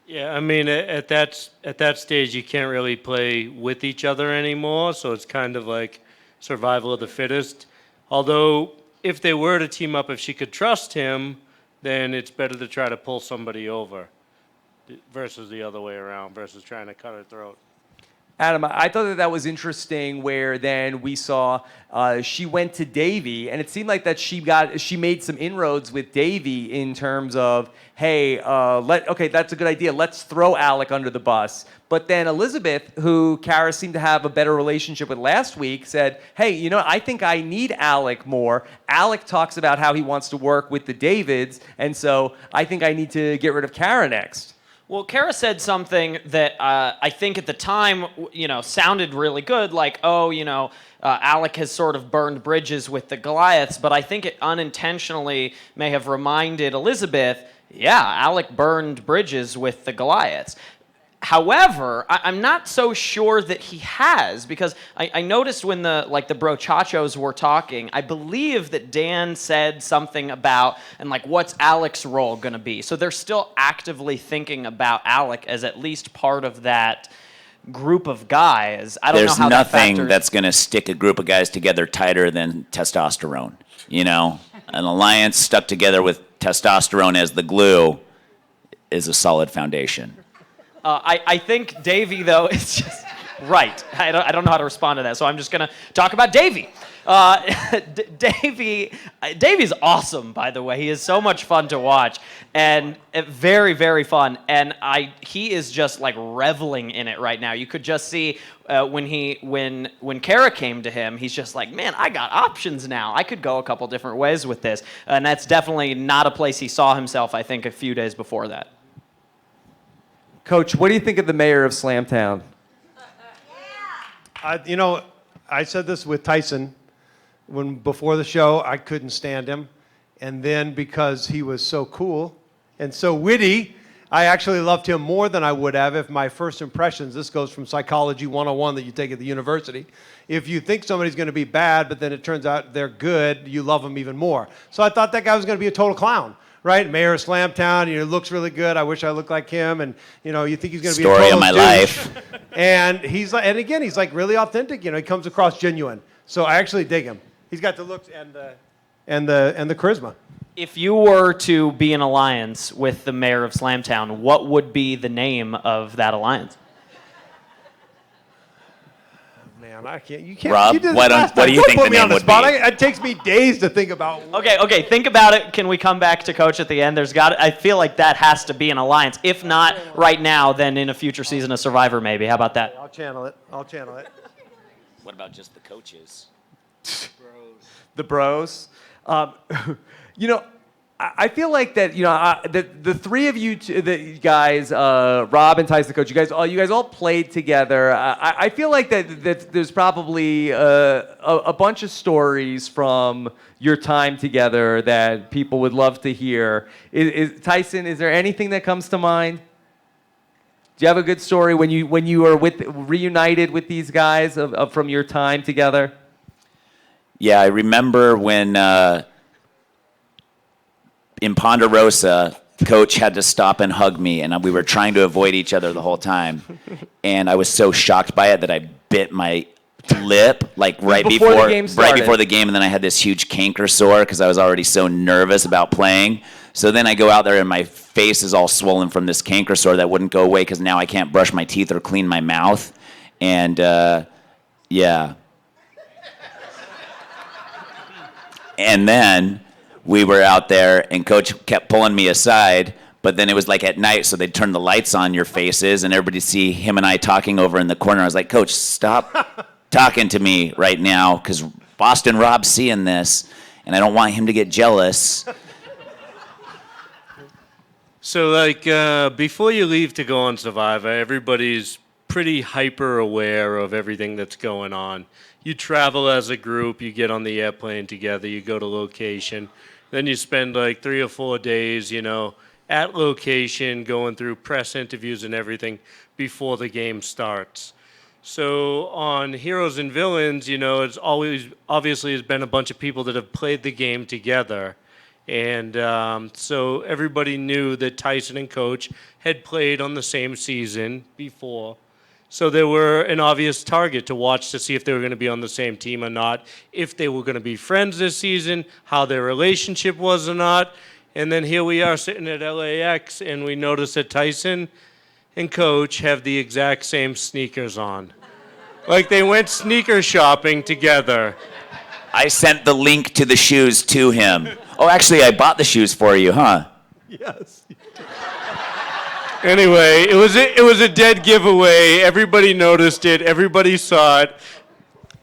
Yeah, I mean, at that stage, you can't really play with each other anymore, so it's kind of like survival of the fittest. Although, if they were to team up, if she could trust him, then it's better to try to pull somebody over versus the other way around, versus trying to cut her throat. Adam, I thought that was interesting where then we saw she went to Davie, and it seemed like that she made some inroads with Davie in terms of, hey, okay, that's a good idea. Let's throw Alec under the bus. But then Elizabeth, who Kara seemed to have a better relationship with last week, said, hey, I think I need Alec more. Alec talks about how he wants to work with the Davids, and so I think I need to get rid of Kara next. Well, Kara said something that I think at the time, sounded really good, like, Alec has sort of burned bridges with the Goliaths, but I think it unintentionally may have reminded Elizabeth, yeah, Alec burned bridges with the Goliaths. However, I'm not so sure that he has, because I noticed when the brochachos were talking, I believe that Dan said something about, what's Alec's role going to be? So they're still actively thinking about Alec as at least part of that group of guys. I don't know how There's nothing that that's going to stick a group of guys together tighter than testosterone. An alliance stuck together with testosterone as the glue is a solid foundation. I think Davie, though, is just right. I don't know how to respond to that, so I'm just going to talk about Davie. Davie's awesome, by the way. He is so much fun to watch, and very, very fun. And he is just reveling in it right now. You could just see when Kara came to him, he's just like, man, I got options now. I could go a couple different ways with this, and that's definitely not a place he saw himself, I think, a few days before that. Coach, what do you think of the mayor of Slamtown? I said this with Tyson before the show. I couldn't stand him. And then because he was so cool and so witty, I actually loved him more than I would have if my first impressions, this goes from Psychology 101 that you take at the university. If you think somebody's going to be bad, but then it turns out they're good, you love them even more. So I thought that guy was going to be a total clown. Right, Mayor of Slamtown, looks really good. I wish I looked like him, and you think he's going to be a Story total of my douche. life. And he's really authentic. He comes across genuine. So I actually dig him. He's got the looks and the charisma. If you were to be in alliance with the mayor of Slamtown, what would be the name of that alliance? Man, I can't. You can't. Rob, you did what do you think put the me name on the would spot. be? It takes me days to think about. Okay, think about it. Can we come back to Coach at the end? I feel like that has to be an alliance. If not right now, then in a future season of Survivor, maybe. How about that? I'll channel it. What about just the coaches? The bros. I feel like that, the three of you, the guys, Rob and Tyson, the coach, you guys all played together. I feel like that there's probably a bunch of stories from your time together that people would love to hear. Tyson, is there anything that comes to mind? Do you have a good story when you were reunited with these guys from your time together? Yeah, I remember when in Ponderosa, Coach had to stop and hug me, and we were trying to avoid each other the whole time. And I was so shocked by it that I bit my lip right before the game, and then I had this huge canker sore because I was already so nervous about playing. So then I go out there and my face is all swollen from this canker sore that wouldn't go away because now I can't brush my teeth or clean my mouth. And yeah. And then we were out there, and Coach kept pulling me aside. But then it was like at night, so they'd turn the lights on your faces, and everybody'd see him and I talking over in the corner. I was like, Coach, stop talking to me right now, because Boston Rob's seeing this, and I don't want him to get jealous. So, like, before you leave to go on Survivor, everybody's pretty hyper aware of everything that's going on. You travel as a group, you get on the airplane together, you go to location, then you spend like 3 or 4 days, at location, going through press interviews and everything before the game starts. So on Heroes and Villains, it's always obviously has been a bunch of people that have played the game together. And so everybody knew that Tyson and Coach had played on the same season before. So they were an obvious target to watch to see if they were going to be on the same team or not, if they were going to be friends this season, how their relationship was or not. And then here we are sitting at LAX, and we notice that Tyson and Coach have the exact same sneakers on. Like they went sneaker shopping together. I sent the link to the shoes to him. Oh, actually, I bought the shoes for you, huh? Yes. Anyway, it was a dead giveaway. Everybody noticed it. Everybody saw it.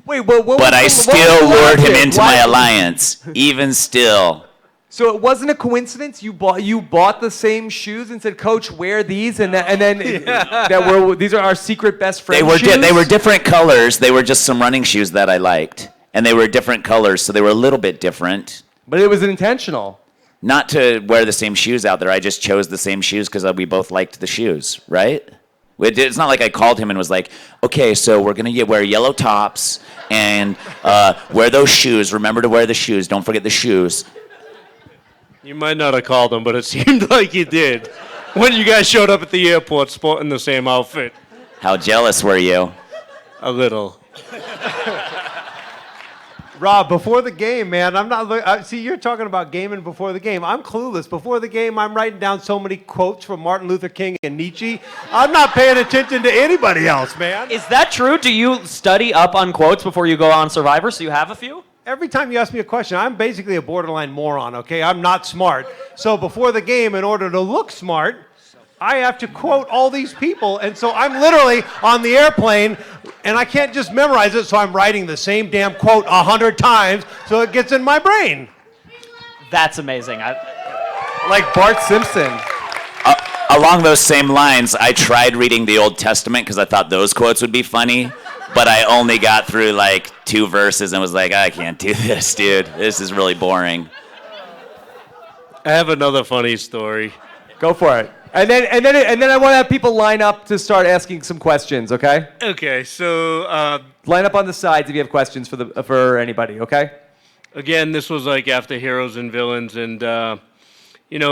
Wait, But I still lured him into my alliance, even still. So it wasn't a coincidence. You bought the same shoes and said, "Coach, wear these," and then these are our secret best friend shoes. They were different colors. They were just some running shoes that I liked, and they were different colors, so they were a little bit different. But it was intentional. Not to wear the same shoes out there. I just chose the same shoes because we both liked the shoes, right? It's not like I called him and was like, "Okay, so we're gonna wear yellow tops and wear those shoes. Remember to wear the shoes. Don't forget the shoes." You might not have called him, but it seemed like you did when you guys showed up at the airport sporting the same outfit. How jealous were you? A little. Rob, before the game, man, I'm not. See, you're talking about gaming before the game. I'm clueless. Before the game, I'm writing down so many quotes from Martin Luther King and Nietzsche. I'm not paying attention to anybody else, man. Is that true? Do you study up on quotes before you go on Survivor, so you have a few? Every time you ask me a question, I'm basically a borderline moron, okay? I'm not smart. So before the game, in order to look smart, I have to quote all these people. And so I'm literally on the airplane, and I can't just memorize it, so I'm writing the same damn quote 100 times so it gets in my brain. That's amazing. Like Bart Simpson. Along those same lines, I tried reading the Old Testament because I thought those quotes would be funny, but I only got through like 2 verses and was like, I can't do this, dude. This is really boring. I have another funny story. Go for it. And then I want to have people line up to start asking some questions, okay? Okay, so Line up on the sides if you have questions for anybody, okay? again, this was like after Heroes and Villains, and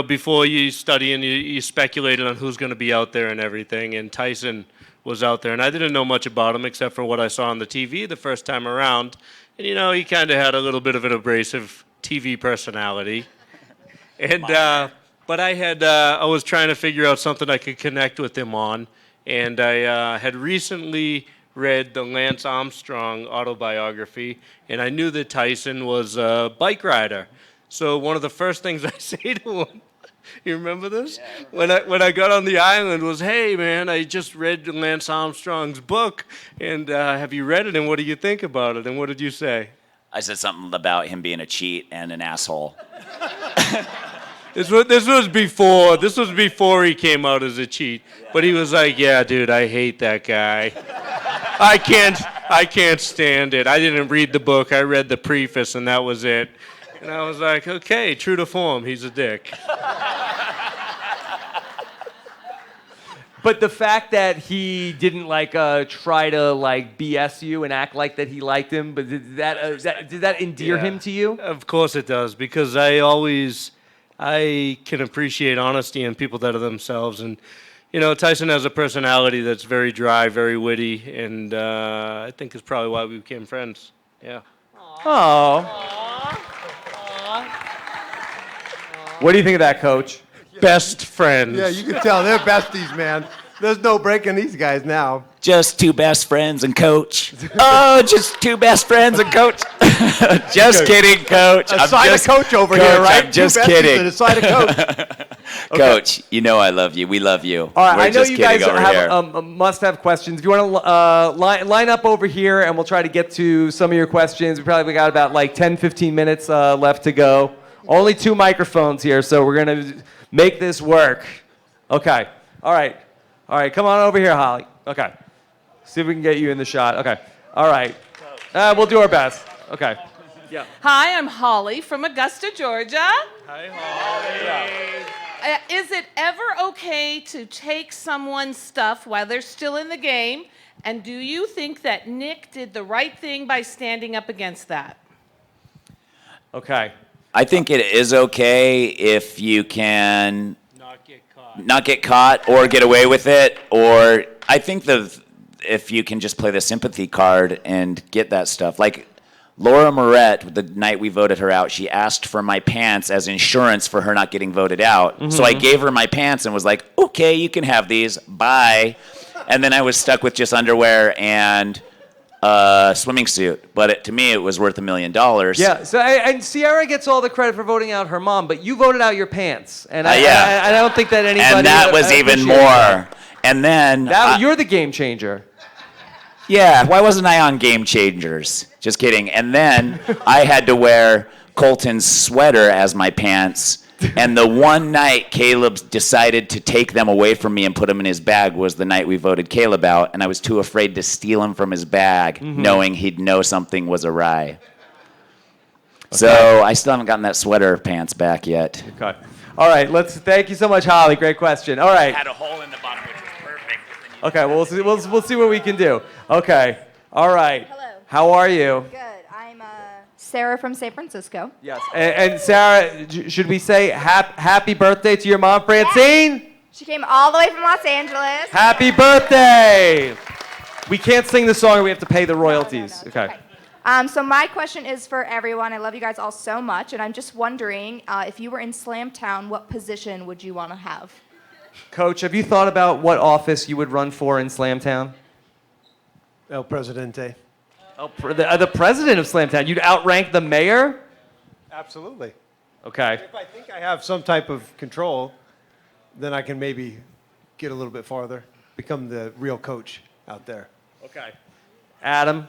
before you study and you speculated on who's going to be out there and everything, and Tyson was out there, and I didn't know much about him except for what I saw on the TV the first time around, and he kind of had a little bit of an abrasive TV personality, and but I was trying to figure out something I could connect with him on, and I had recently read the Lance Armstrong autobiography, and I knew that Tyson was a bike rider. So one of the first things I say to him, you remember this? Yeah, when I got on the island was, hey man, I just read Lance Armstrong's book, and have you read it, and what do you think about it? And what did you say? I said something about him being a cheat and an asshole. This was before he came out as a cheat. But he was like, yeah, dude, I hate that guy. I can't stand it. I didn't read the book. I read the preface, and that was it. And I was like, okay, true to form, he's a dick. But the fact that he didn't try to BS you and act like that he liked him, but did that endear him to you? Of course it does, because I can appreciate honesty in people that are themselves, and Tyson has a personality that's very dry, very witty, and I think it's probably why we became friends. Yeah. Oh. What do you think of that, Coach? Best friends. Yeah, you can tell they're besties, man. There's no breaking these guys now. Just two best friends and coach. Oh, just two best friends and coach. Just kidding, coach. A side of coach over here, right? I'm just Two besties kidding. and a side of coach. Coach, you know I love you. We love you. All right, We're I know just you guys kidding over here. have must-have questions. If you want to line up over here, and we'll try to get to some of your questions. We probably got about like 10, 15 minutes left to go. Only 2 microphones here, so we're going to make this work. Okay. All right. Come on over here, Holly. Okay. See if we can get you in the shot. Okay. All right. We'll do our best. Okay. Yeah. Hi, I'm Holly from Augusta, Georgia. Hi, Holly. Is it ever okay to take someone's stuff while they're still in the game? And do you think that Nick did the right thing by standing up against that? Okay. I think it is okay if you can not get caught or get away with it, or I think if you can just play the sympathy card and get that stuff. Like Laura Moret, the night we voted her out, she asked for my pants as insurance for her not getting voted out. Mm-hmm. So I gave her my pants and was like, okay, you can have these, bye. And then I was stuck with just underwear and a swimming suit, but to me it was worth $1 million. Yeah. So and Sierra gets all the credit for voting out her mom, but you voted out your pants, and I don't think that anybody. And that was even more. That. And then You're the game changer. Yeah. Why wasn't I on Game Changers? Just kidding. And then I had to wear Colton's sweater as my pants. And the one night Caleb decided to take them away from me and put them in his bag was the night we voted Caleb out, and I was too afraid to steal them from his bag, knowing he'd know something was awry. Okay. So I still haven't gotten that sweater pants back yet. Okay. All right. Thank you so much, Holly. Great question. All right. Had a hole in the bottom, which was perfect. Okay. Well, we'll see what we can do. Okay. All right. Hello. How are you? Good. I'm Sarah from San Francisco. Yes. And Sarah, should we say happy birthday to your mom, Francine? Yeah. She came all the way from Los Angeles. Happy birthday! We can't sing the song, or we have to pay the royalties. No, okay. So my question is for everyone. I love you guys all so much, and I'm just wondering, if you were in Slamtown, what position would you want to have? Coach, have you thought about what office you would run for in Slamtown? El Presidente. The president of Slamtown. You'd outrank the mayor? Absolutely. Okay. If I think I have some type of control, then I can maybe get a little bit farther, become the real coach out there. Okay. Adam?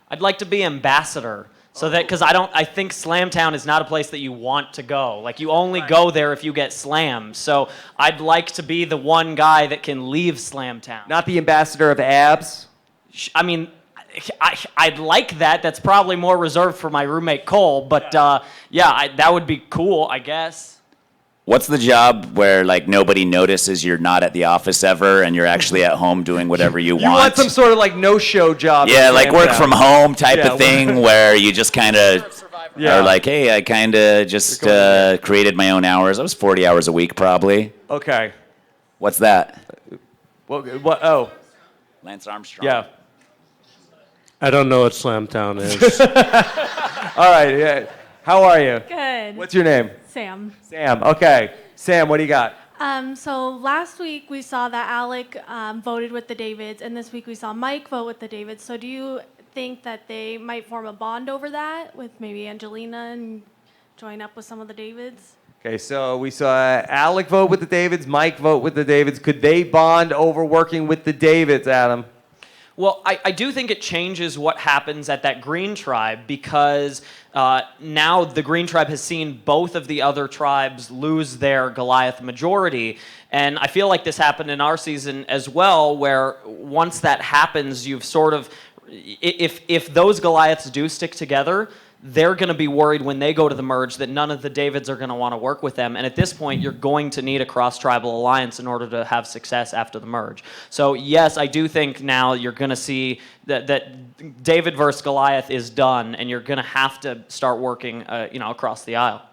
I'd like to be ambassador. So that, because I think Slamtown is not a place that you want to go. Like, you only go there if you get slammed. So I'd like to be the one guy that can leave Slamtown. Not the ambassador of abs? I mean, I'd like that. That's probably more reserved for my roommate Cole. But that would be cool, I guess. What's the job where like nobody notices you're not at the office ever and you're actually at home doing whatever you want? You want some sort of like no-show job. Yeah, like work from home type of thing where you just kind of are like, hey, I kind of just created my own hours. I was 40 hours a week probably. Okay. What's that? What? Oh. Lance Armstrong. Yeah. I don't know what Slamtown is. All right. Yeah. How are you? Good. What's your name? Sam. Sam. Okay. Sam, what do you got? So last week we saw that Alec voted with the Davids, and this week we saw Mike vote with the Davids. So do you think that they might form a bond over that with maybe Angelina and join up with some of the Davids? Okay, so we saw Alec vote with the Davids, Mike vote with the Davids. Could they bond over working with the Davids, Adam? Well, I do think it changes what happens at that Green Tribe because now the Green Tribe has seen both of the other tribes lose their Goliath majority. And I feel like this happened in our season as well, where once that happens, you've sort of, if those Goliaths do stick together, they're going to be worried when they go to the merge that none of the Davids are going to want to work with them. And at this point, you're going to need a cross-tribal alliance in order to have success after the merge. So yes, I do think now you're going to see that David versus Goliath is done, and you're going to have to start working across the aisle.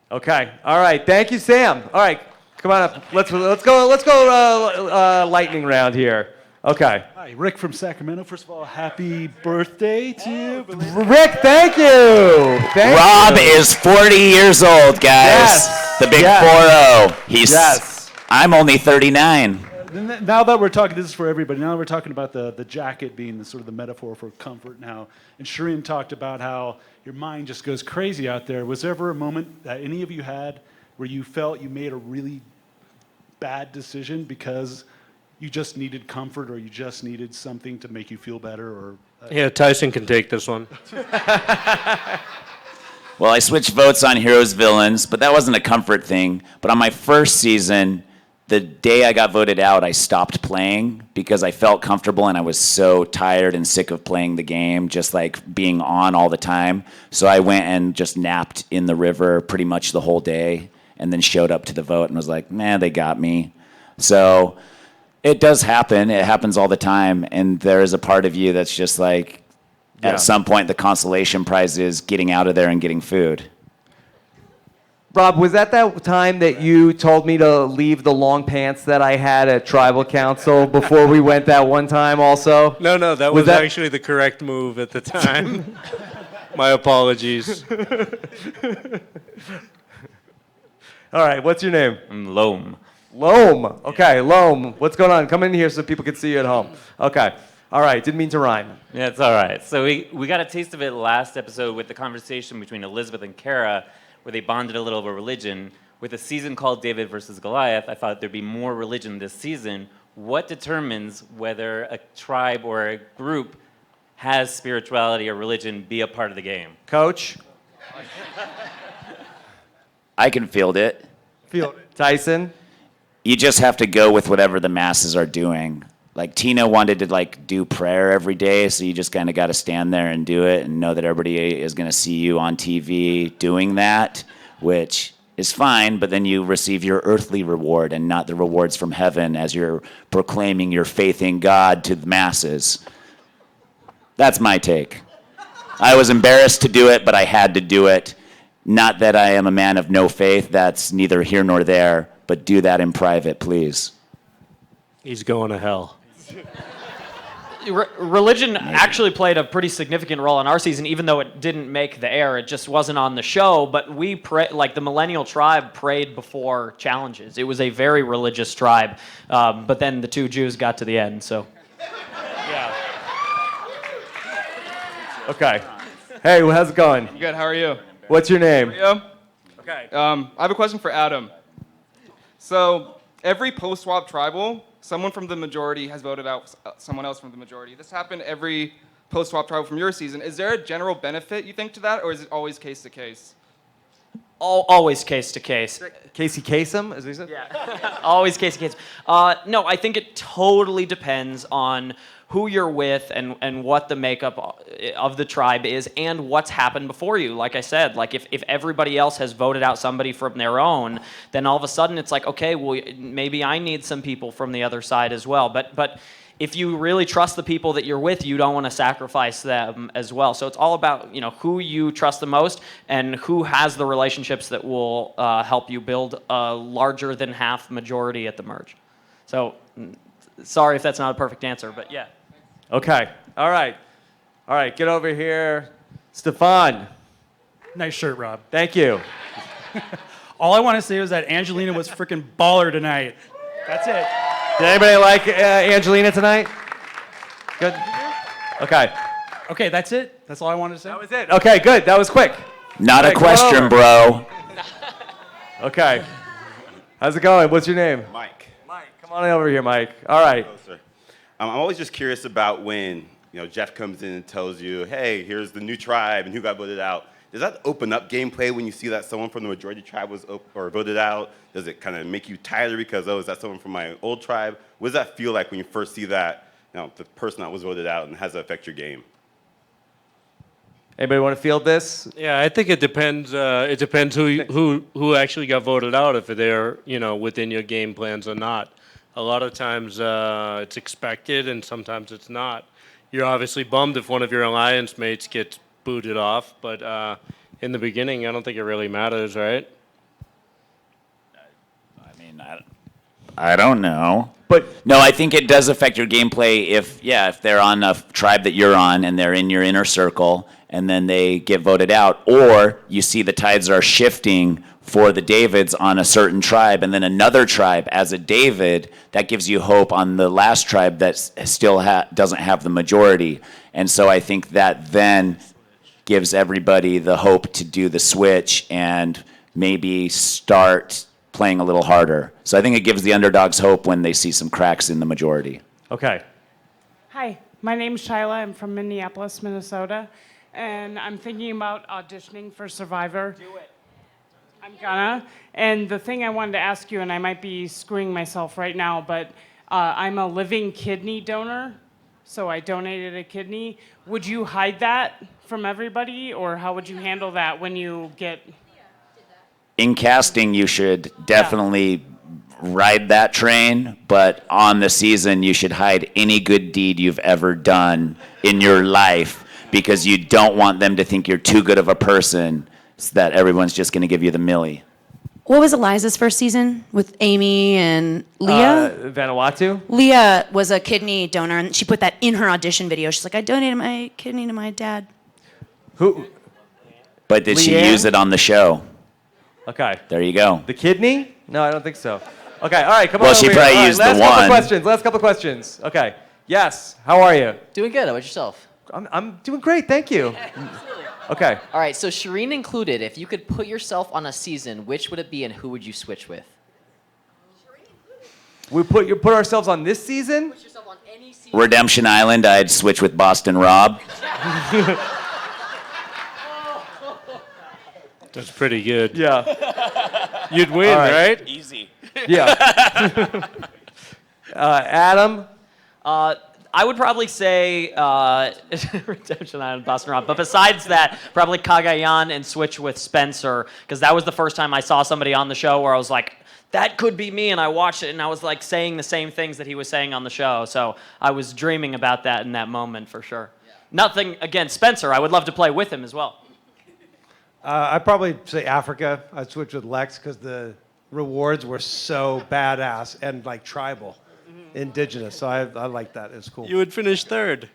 Okay. All right. Thank you, Sam. All right. Come on up. Let's go lightning round here. Okay. Hi, Rick from Sacramento. First of all, happy birthday to you. Rick, thank you. Rob is 40 years old, guys. Yes. The big 4-0. I'm only 39. Now that we're talking, this is for everybody. Now that we're talking about the jacket being the sort of the metaphor for comfort now, and Shireen talked about how your mind just goes crazy out there. Was there ever a moment that any of you had where you felt you made a really bad decision because you just needed comfort or you just needed something to make you feel better? Or Yeah, Tyson can take this one. Well, I switched votes on heroes villains, but that wasn't a comfort thing. But on my first season, the day I got voted out, I stopped playing because I felt comfortable and I was so tired and sick of playing the game, just like being on all the time. So I went and just napped in the river pretty much the whole day and then showed up to the vote and was like, man, they got me. So it does happen. It happens all the time. And there is a part of you that's just like, at some point, the consolation prize is getting out of there and getting food. Rob, was that time that you told me to leave the long pants that I had at Tribal Council before we went that one time also? No, that was actually the correct move at the time. My apologies. All right, what's your name? I'm Loam. Loam. Okay, Loam. What's going on? Come in here so people can see you at home. Okay. All right, didn't mean to rhyme. Yeah, it's all right. So we got a taste of it last episode with the conversation between Elizabeth and Kara, where they bonded a little over religion. With a season called David versus Goliath, I thought there'd be more religion this season. What determines whether a tribe or a group has spirituality or religion be a part of the game? Coach? I can field it. Field it. Tyson? You just have to go with whatever the masses are doing. Like Tina wanted to like do prayer every day, so you just kind of got to stand there and do it and know that everybody is going to see you on TV doing that, which is fine, but then you receive your earthly reward and not the rewards from heaven as you're proclaiming your faith in God to the masses. That's my take. I was embarrassed to do it, but I had to do it. Not that I am a man of no faith, that's neither here nor there, but do that in private, please. He's going to hell. Religion actually played a pretty significant role in our season, even though it didn't make the air. It just wasn't on the show. But we like the Millennial Tribe prayed before challenges. It was a very religious tribe. But then the two Jews got to the end. So, yeah. Okay. Hey, how's it going? Good. How are you? What's your name? Okay. I have a question for Adam. So every post-swap tribal, someone from the majority has voted out someone else from the majority. This happened every post-swap tribal from your season. Is there a general benefit, you think, to that, or is it always case to case? Always case to case. Casey Kasem, as he said? Yeah. Always case to case. No, I think it totally depends on who you're with and what the makeup of the tribe is and what's happened before you. Like I said, like if everybody else has voted out somebody from their own, then all of a sudden it's like, okay, well, maybe I need some people from the other side as well. But if you really trust the people that you're with, you don't want to sacrifice them as well. So it's all about, who you trust the most and who has the relationships that will help you build a larger than half majority at the merge. So sorry if that's not a perfect answer, but yeah. Okay. All right. Get over here. Stefan. Nice shirt, Rob. Thank you. All I want to say was that Angelina was freaking baller tonight. That's it. Did anybody like Angelina tonight? Good. Okay. Okay, that's it. That's all I wanted to say. That was it. Okay, good. That was quick. Not a question, bro. Okay. How's it going? What's your name? Mike. Come on over here, Mike. All right. Hello, sir. I'm always just curious about when Jeff comes in and tells you, hey, here's the new tribe and who got voted out. Does that open up gameplay when you see that someone from the majority tribe was voted out? Does it kind of make you tighter because, is that someone from my old tribe? What does that feel like when you first see that, the person that was voted out, and how does that affect your game? Anybody want to field this? Yeah, I think it depends. It depends who actually got voted out, if they're within your game plans or not. A lot of times it's expected, and sometimes it's not. You're obviously bummed if one of your alliance mates gets booted off, but in the beginning, I don't think it really matters, right? I mean, I don't know. But no, I think it does affect your gameplay if they're on a tribe that you're on and they're in your inner circle and then they get voted out, or you see the tides are shifting for the Davids on a certain tribe, and then another tribe as a David, that gives you hope on the last tribe that still doesn't have the majority. And so I think that then gives everybody the hope to do the switch and maybe start playing a little harder. So I think it gives the underdogs hope when they see some cracks in the majority. Okay. Hi, my name's Shyla. I'm from Minneapolis, Minnesota, and I'm thinking about auditioning for Survivor. Do it. I'm gonna. And the thing I wanted to ask you, and I might be screwing myself right now, but I'm a living kidney donor, so I donated a kidney. Would you hide that from everybody, or how would you handle that when you get... In casting, you should definitely ride that train, but on the season, you should hide any good deed you've ever done in your life, because you don't want them to think you're too good of a person so that everyone's just going to give you the millie. What was Eliza's first season with Amy and Leah? Vanuatu? Leah was a kidney donor, and she put that in her audition video. She's like, I donated my kidney to my dad. Who? But did she Leanne? use it on the show? Okay. There you go. The kidney? No, I don't think so. Okay, all right, come on. Well, she over probably here. All used right, the last couple questions. Okay. Yes, how are you? Doing good. How about yourself? I'm doing great, thank you. Okay. All right, so Shireen included, if you could put yourself on a season, which would it be and who would you switch with? We put ourselves on this season? Put yourself on any season. Redemption Island, I'd switch with Boston Rob. That's pretty good. Yeah. You'd win, All right. right? Easy. Yeah. Adam? I would probably say Redemption Island, Boston Rob. But besides that, probably Cagayan and switch with Spencer, because that was the first time I saw somebody on the show where I was like, that could be me, and I watched it, and I was like saying the same things that he was saying on the show. So I was dreaming about that in that moment for sure. Yeah. Nothing against Spencer. I would love to play with him as well. I'd probably say Africa. I'd switch with Lex because the rewards were so badass and like tribal, indigenous. So I like that. It's cool. You would finish third.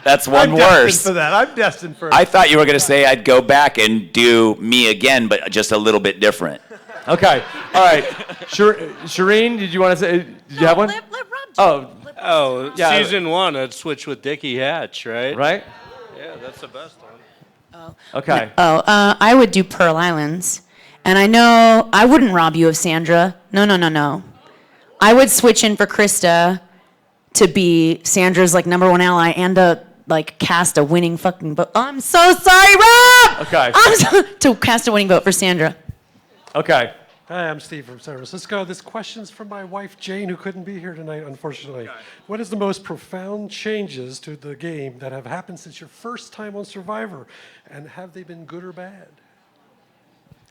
That's one I'm worse. destined for that. I'm destined for it. I thought you were going to say I'd go back and do me again, but just a little bit different. Okay. All right. Shireen, did you want to say? Did you have one? Let Rob yeah. Season 1, I'd switch with Dickie Hatch, right? Right? Yeah, that's the best one. Okay. I would do Pearl Islands. And I know I wouldn't rob you of Sandra. No. I would switch in for Krista to be Sandra's like #1 ally and cast a winning fucking vote. I'm so sorry, Rob! Okay. To cast a winning vote for Sandra. Okay. Hi, I'm Steve from San Francisco. This question's from my wife, Jane, who couldn't be here tonight, unfortunately. What is the most profound changes to the game that have happened since your first time on Survivor? And have they been good or bad?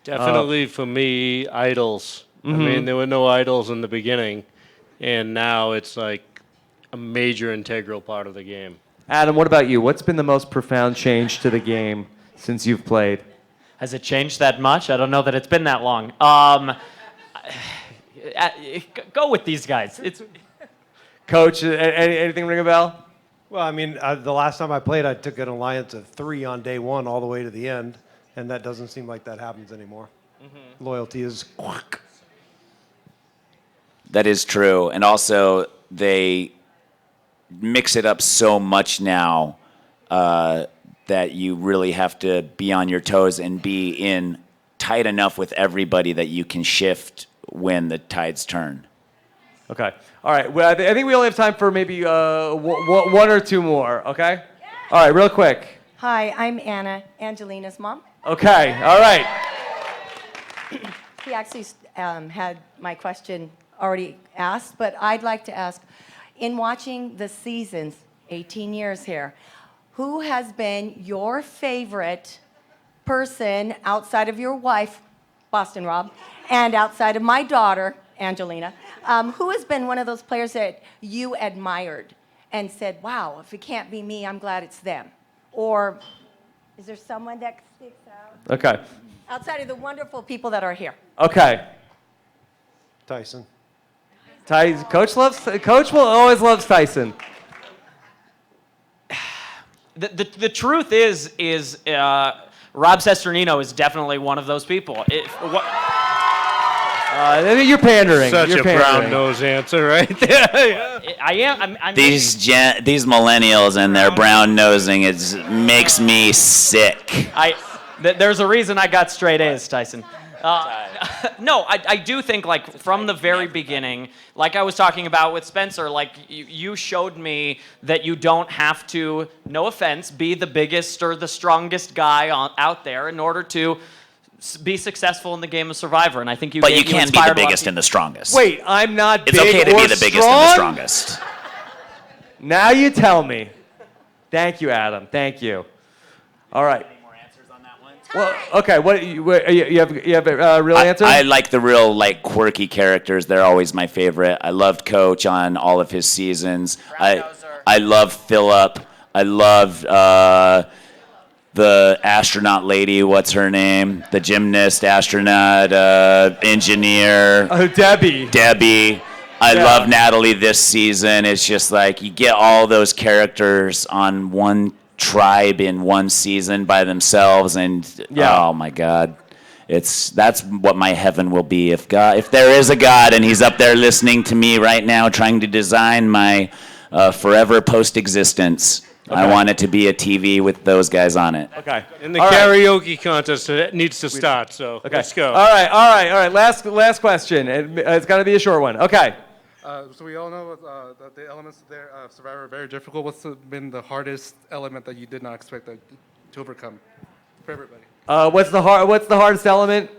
Definitely for me, idols. I mean, there were no idols in the beginning, and now it's like a major integral part of the game. Adam, what about you? What's been the most profound change to the game since you've played? Has it changed that much? I don't know that it's been that long. Go with these guys. It's Coach, anything ring a bell? Well, I mean, the last time I played, I took an alliance of 3 on day 1 all the way to the end, and that doesn't seem like that happens anymore. Loyalty is... That is true. And also, they mix it up so much now that you really have to be on your toes and be in tight enough with everybody that you can shift when the tides turn. Okay. All right. Well, I think we only have time for maybe one or two more. Okay. All right. Real quick. Hi, I'm Anna, Angelina's mom. Okay. All right. He actually had my question already asked, but I'd like to ask, in watching the seasons, 18 years here, who has been your favorite person outside of your wife, Boston Rob, and outside of my daughter, Angelina? Who has been one of those players that you admired and said, wow, if it can't be me, I'm glad it's them? Or is there someone that sticks out? Okay. Outside of the wonderful people that are here. Okay. Tyson. Coach will always loves Tyson. The truth is Rob Sesternino is definitely one of those people. You're pandering. Such You're a pandering. brown-nosed answer right there. I am. I'm These millennials and their brown nosing makes me sick. There's a reason I got straight A's, Tyson. No, I do think, like, from the very beginning, like I was talking about with Spencer, like, you showed me that you don't have to, no offense, be the biggest or the strongest guy out there in order to be successful in the game of Survivor, and I think you. But you can be the biggest and the strongest. Wait, I'm not It's big okay to or be the biggest strong? and the strongest. Now you tell me. Thank you, Adam. Thank you. All right. Any more answers on that one? Well, okay. What you have a real answer? I like the real quirky characters. They're always my favorite. I loved Coach on all of his seasons. I love Phillip. I loved the astronaut lady. What's her name? The gymnast, astronaut, engineer. Oh, Debbie. I love Natalie this season. It's just like you get all those characters on one tribe in one season by themselves, and oh my God, that's what my heaven will be if there is a God and He's up there listening to me right now, trying to design my forever post-existence. Okay. I want it to be a TV with those guys on it. Okay. And the karaoke contest needs to start, so let's go. All right. Last question. It's got to be a short one. Okay. So we all know that the elements there of Survivor are very difficult. What's been the hardest element that you did not expect to overcome for everybody? What's the hardest element?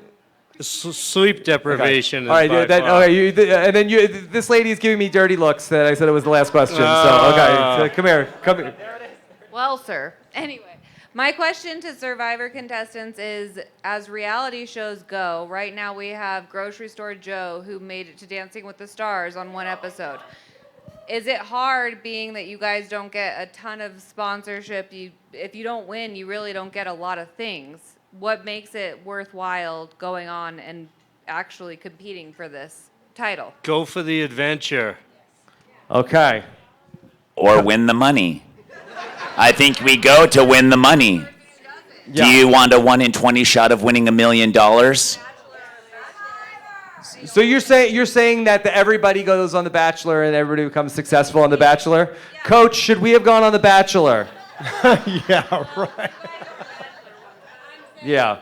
Sleep deprivation. Okay. All right. And then this lady is giving me dirty looks that I said it was the last question. So come here. Well, sir. Anyway, my question to Survivor contestants is, as reality shows go, right now we have Grocery Store Joe, who made it to Dancing with the Stars on one episode. Is it hard, being that you guys don't get a ton of sponsorship? If you don't win, you really don't get a lot of things. What makes it worthwhile going on and actually competing for this title? Go for the adventure. Okay. Or win the money. I think we go to win the money. Yeah. Do you want a 1 in 20 shot of winning $1 million? So you're saying that everybody goes on The Bachelor and everybody becomes successful on The Bachelor? Yeah. Coach, should we have gone on The Bachelor? Yeah, right. Yeah.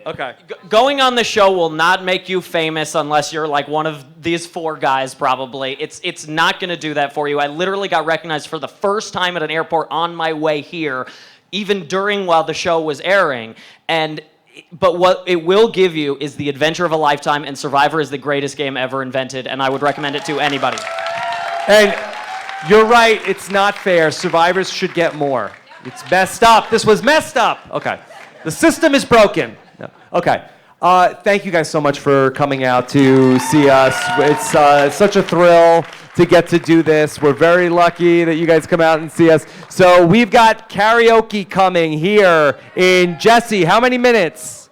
Okay. Going on the show will not make you famous unless you're like one of these 4 guys, probably. It's not going to do that for you. I literally got recognized for the first time at an airport on my way here, even while the show was airing. But what it will give you is the adventure of a lifetime, and Survivor is the greatest game ever invented, and I would recommend it to anybody. And you're right, it's not fair. Survivors should get more. It's messed up. This was messed up. Okay. The system is broken. No. Okay. Thank you guys so much for coming out to see us. It's such a thrill to get to do this. We're very lucky that you guys come out and see us. So we've got karaoke coming here in Jesse. How many minutes?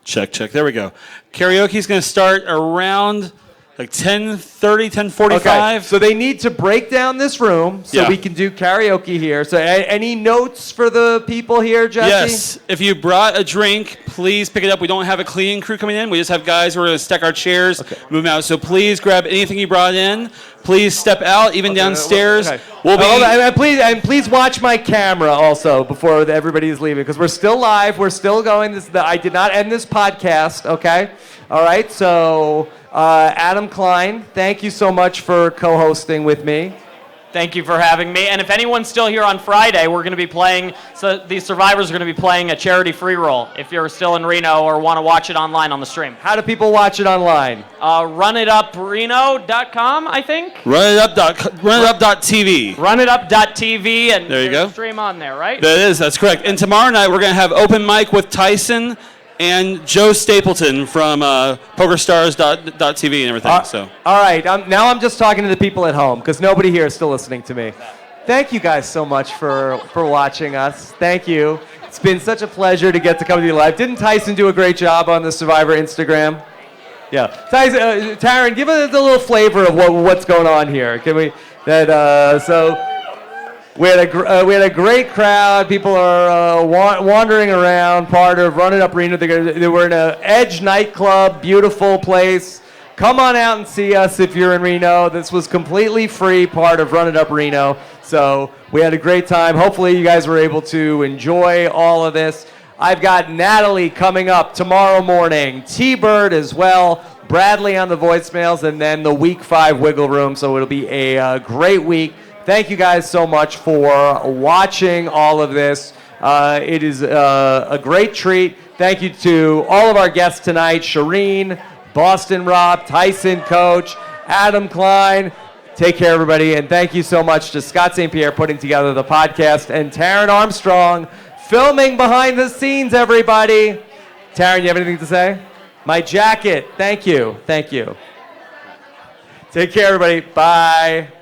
Check. There we go. Karaoke's going to start around like 10:30, 10:45. Okay, so they need to break down this room so we can do karaoke here. So any notes for the people here, Jesse? Yes. If you brought a drink, please pick it up. We don't have a cleaning crew coming in. We just have guys who are going to stack our chairs, move them out. So please grab anything you brought in. Please step out, even downstairs. Okay. And please watch my camera also before everybody is leaving, because we're still live. We're still going. I did not end this podcast, okay? All right, so Adam Klein, thank you so much for co-hosting with me. Thank you for having me. And if anyone's still here on Friday, we're going to be playing, so these survivors are going to be playing a charity free roll if you're still in Reno or want to watch it online on the stream. How do people watch it online? RunItUpReno.com, I think. RunItUp.tv. RunItUp.tv, and there you go. Stream on there, right? That's correct. And tomorrow night we're going to have open mic with Tyson and Joe Stapleton from PokerStars.tv and everything. All right, now I'm just talking to the people at home because nobody here is still listening to me. Thank you guys so much for watching us. Thank you. It's been such a pleasure to get to come to you live. Didn't Tyson do a great job on the Survivor Instagram? Yeah. Tyson, Taryn, give us a little flavor of what's going on here. Can we? We had a great crowd. People are wandering around, part of Run It Up Reno. They were in an Edge nightclub, beautiful place. Come on out and see us if you're in Reno. This was completely free, part of Run It Up Reno. So we had a great time. Hopefully you guys were able to enjoy all of this. I've got Natalie coming up tomorrow morning, T-Bird as well, Bradley on the voicemails, and then the Week 5 Wiggle Room. So it'll be a great week. Thank you guys so much for watching all of this. It is a great treat. Thank you to all of our guests tonight, Shireen, Boston Rob, Tyson Coach, Adam Klein. Take care, everybody, and thank you so much to Scott St. Pierre putting together the podcast, and Taryn Armstrong filming behind the scenes, everybody. Taryn, you have anything to say? My jacket. Thank you. Thank you. Take care, everybody. Bye.